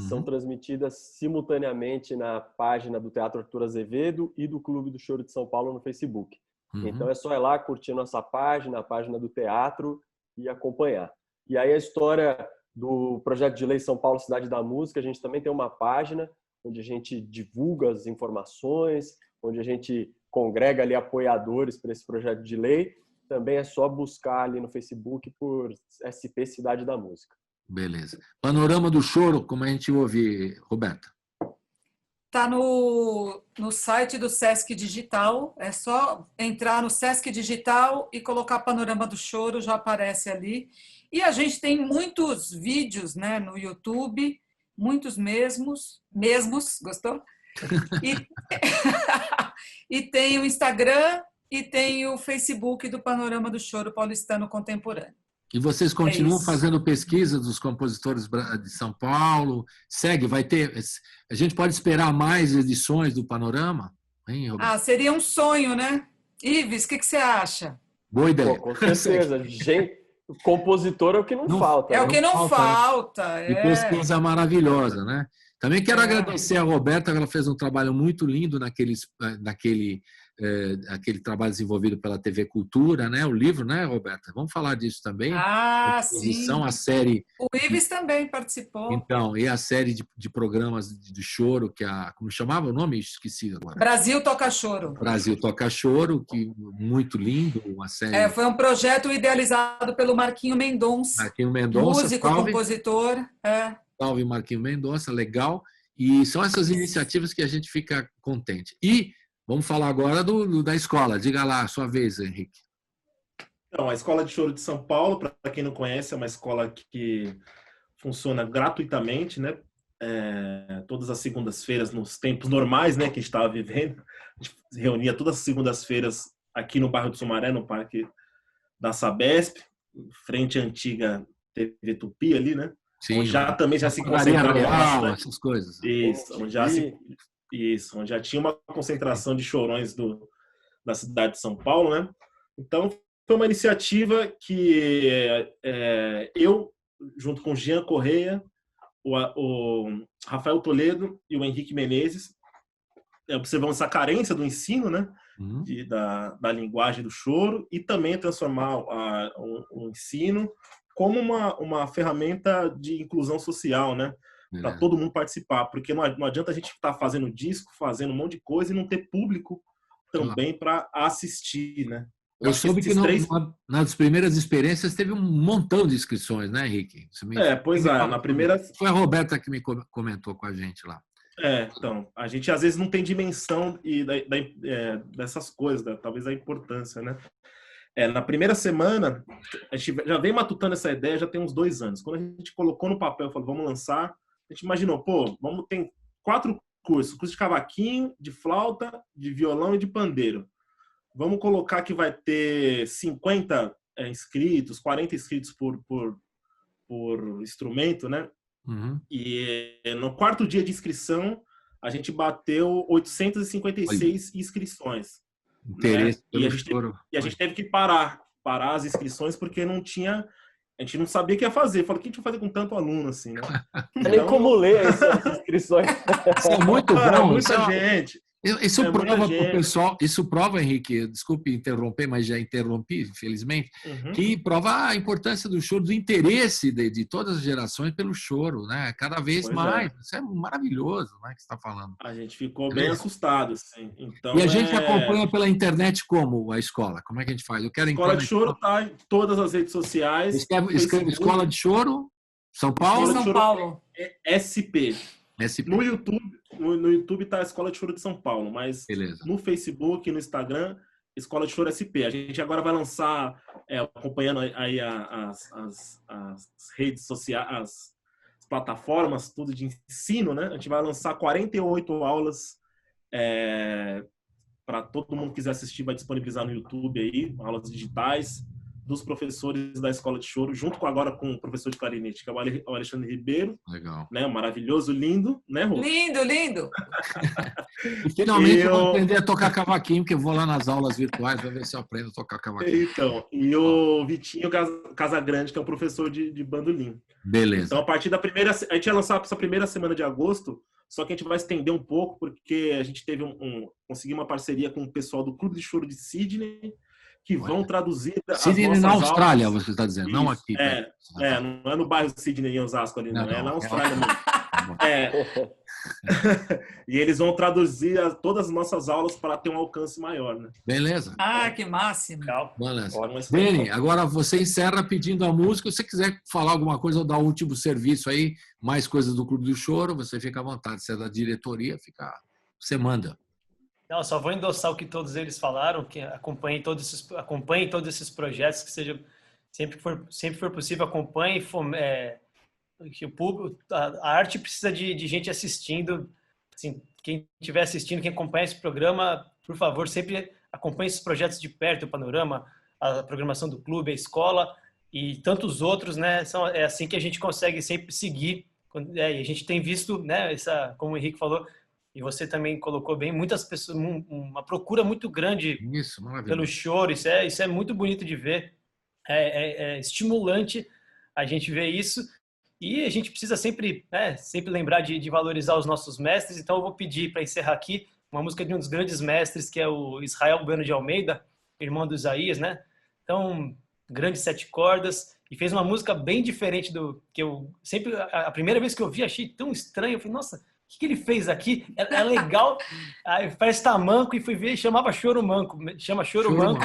S5: São transmitidas simultaneamente na página do Teatro Arthur Azevedo e do Clube do Choro de São Paulo no Facebook. Então é só ir lá curtir nossa página, a página do teatro, e acompanhar. E aí a história do Projeto de Lei São Paulo Cidade da Música, a gente também tem uma página onde a gente divulga as informações, onde a gente congrega ali apoiadores para esse projeto de lei. Também é só buscar ali no Facebook por SP Cidade da Música.
S2: Beleza. Panorama do Choro, como a gente ouve, Roberta?
S6: Está no site do Sesc Digital. É só entrar no Sesc Digital e colocar Panorama do Choro, já aparece ali. E a gente tem muitos vídeos, né, no YouTube, muitos mesmos, gostou? E tem o Instagram e tem o Facebook do Panorama do Choro Paulistano Contemporâneo.
S2: E vocês continuam fazendo pesquisa dos compositores de São Paulo? Vai ter... A gente pode esperar mais edições do Panorama? Hein, Roberto?
S6: Seria um sonho, né? Ives, o que você acha?
S2: Boa ideia.
S5: Pô, com certeza. Compositor é o que não falta.
S6: É o que não falta.
S2: E pesquisa maravilhosa, né? Também quero agradecer a Roberta, ela fez um trabalho muito lindo naquele trabalho desenvolvido pela TV Cultura, né? O livro, né, Roberta? Vamos falar disso também.
S6: Sim.
S2: A série.
S6: O Ives também participou.
S2: Então, e a série de programas de choro, como chamava o nome? Esqueci agora.
S6: Brasil Toca Choro.
S2: Brasil Toca Choro, que muito lindo, uma série.
S6: Foi um projeto idealizado pelo Marquinho Mendonça.
S2: Marquinho Mendonça,
S6: músico, compositor.
S2: Salve Marquinho Mendonça, legal. E são essas iniciativas que a gente fica contente. E vamos falar agora da escola. Diga lá, a sua vez, Henrique.
S4: Então, a Escola de Choro de São Paulo, para quem não conhece, é uma escola que funciona gratuitamente, né? Todas as segundas-feiras, nos tempos normais, né, que a gente estava vivendo. A gente se reunia todas as segundas-feiras aqui no bairro do Sumaré, no Parque da Sabesp, frente à antiga TV Tupi ali, né?
S2: Sim,
S4: onde também já se concentrava
S2: essas coisas.
S4: Isso, onde já tinha uma concentração de chorões da cidade de São Paulo, né? Então, foi uma iniciativa que eu, junto com o Jean Correia, o Rafael Toledo e o Henrique Menezes, observamos essa carência do ensino, né? Da linguagem do choro, e também transformar o ensino como uma ferramenta de inclusão social, né? Para todo mundo participar, porque não adianta a gente estar fazendo disco, fazendo um monte de coisa e não ter público também para assistir, né?
S2: Eu soube que nas primeiras experiências teve um montão de inscrições, né, Henrique?
S4: Na primeira...
S2: Foi a Roberta que me comentou com a gente lá.
S4: Então, a gente às vezes não tem dimensão dessas coisas, talvez a importância, né? Na primeira semana, a gente já vem matutando essa ideia já tem uns 2 anos. Quando a gente colocou no papel, falou, vamos lançar, a gente imaginou, tem 4 cursos, curso de cavaquinho, de flauta, de violão e de pandeiro. Vamos colocar que vai ter 50 inscritos, 40 inscritos por instrumento, né? E no 4º dia de inscrição, a gente bateu 856 inscrições.
S2: Interesse,
S4: né? E a gente teve que parar as inscrições porque a gente não sabia o que ia fazer. Falei, o que a gente vai fazer com tanto aluno assim, né?
S5: Nem como ler essas inscrições.
S2: Isso é muito bom.
S4: Muita gente.
S2: Isso
S4: É muita
S2: prova para o
S4: gente.
S2: pessoal, isso prova, Henrique, desculpe interromper, mas já interrompi, infelizmente,
S4: Uhum.
S2: que prova a importância do choro, do interesse de todas as gerações pelo choro, né? Cada vez
S4: Pois
S2: mais.
S4: é.
S2: Isso é maravilhoso, né, que você está falando.
S4: A gente ficou bem assustado, assim. Então,
S2: E a gente acompanha pela internet como a escola? Como é que a gente faz? Eu quero entrar
S4: Escola de Choro está em todas as redes sociais.
S2: Escreve
S4: Facebook,
S2: Escola de Choro, São Paulo?
S4: Escola de
S6: São
S4: Choro
S6: Paulo.
S4: SP.
S2: SP.
S4: No YouTube tá a Escola de Choro de São Paulo, mas
S2: Beleza.
S4: no Facebook, no Instagram, Escola de Choro SP. A gente agora vai lançar, acompanhando aí as redes sociais, as plataformas, tudo de ensino, né? A gente vai lançar 48 aulas para todo mundo que quiser assistir, vai disponibilizar no YouTube aí, aulas digitais dos professores da Escola de Choro, junto agora com o professor de clarinete, que é o Alexandre Ribeiro.
S2: Legal.
S4: Né? Maravilhoso, lindo, né, Rô?
S6: Lindo, lindo.
S2: E finalmente eu vou aprender a tocar cavaquinho, porque eu vou lá nas aulas virtuais, para ver se eu aprendo a tocar cavaquinho.
S4: Então, e o Vitinho Casagrande, que é um professor de bandolim.
S2: Beleza.
S4: Então, a partir da primeira... A gente ia lançar essa primeira semana de agosto, só que a gente vai estender um pouco, porque a gente teve conseguiu uma parceria com o pessoal do Clube de Choro de Sydney, que vão traduzir
S2: Sydney na Austrália, aulas. Você está dizendo,
S4: Isso,
S2: não aqui.
S4: Não é no bairro Sydney, em Osasco ali, não. É na Austrália mesmo. E eles vão traduzir todas as nossas aulas para ter um alcance maior, né?
S2: Beleza.
S6: Ah, que máximo.
S2: Beleza. Dani, agora você encerra pedindo a música. Se você quiser falar alguma coisa ou dar o último serviço aí, mais coisas do Clube do Choro, você fica à vontade. Se é da diretoria, você manda.
S3: Não, só vou endossar o que todos eles falaram, que acompanhem todos esses projetos, que seja sempre for possível, acompanhe, que o público, a arte precisa de gente assistindo. Assim, quem estiver assistindo, quem acompanha esse programa, por favor, sempre acompanhe esses projetos de perto, o Panorama, a programação do clube, a escola e tantos outros, né? É assim que a gente consegue sempre seguir. E a gente tem visto, né? Como o Henrique falou, e você também colocou bem, muitas pessoas, uma procura muito grande pelo choro. Isso é muito bonito de ver. É estimulante a gente ver isso. E a gente precisa sempre lembrar de valorizar os nossos mestres. Então eu vou pedir, para encerrar aqui, uma música de um dos grandes mestres, que é o Israel Bueno de Almeida, irmão do Isaías, né? Então, grande 7 cordas. E fez uma música bem diferente do que eu sempre... A primeira vez que eu vi, achei tão estranho. Eu falei, nossa, o que ele fez aqui? É legal. Aí parece tamanco, e fui ver e chamava Choro Manco. Chama Choro Manco.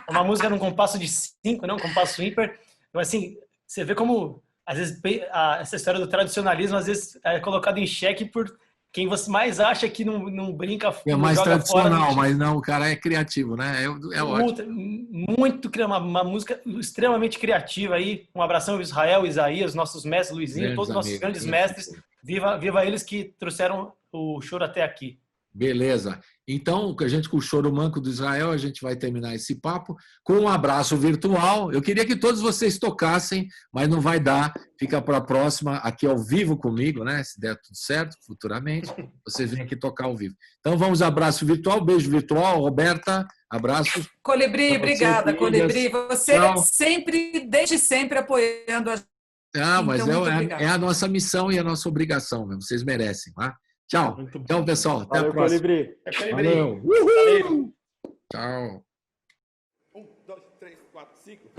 S3: É uma música num compasso de 5, né? Um compasso ímpar. Então, assim, você vê como, às vezes, essa história do tradicionalismo, às vezes, é colocado em xeque por quem você mais acha que não brinca.
S2: É mais tradicional, mas não, o cara é criativo, né? É ótimo.
S3: Muito, uma música extremamente criativa aí. Um abração ao Israel, Isaías, nossos mestres, Luizinho, todos os nossos grandes mestres. Viva eles que trouxeram o choro até aqui.
S2: Beleza. Então, com o Choro Manco do Israel, a gente vai terminar esse papo com um abraço virtual. Eu queria que todos vocês tocassem, mas não vai dar. Fica para a próxima, aqui ao vivo comigo, né? Se der tudo certo, futuramente, vocês vêm aqui tocar ao vivo. Então, vamos abraço virtual, beijo virtual. Roberta, abraço.
S6: Colibri, obrigada, Colibri. Você desde sempre apoiando a gente.
S2: Mas é a nossa missão e a nossa obrigação mesmo. Vocês merecem, tá? Tchau. Tchau, pessoal. Até a próxima.
S5: Colibri.
S2: Valeu. Uhul. Tchau.
S7: 1, 2, 3, 4, 5.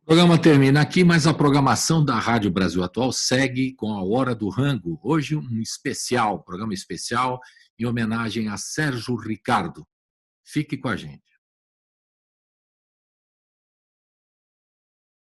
S2: O programa termina aqui, mas a programação da Rádio Brasil Atual segue com a Hora do Rango. Hoje um especial, programa especial em homenagem a Sérgio Ricardo. Fique com a gente.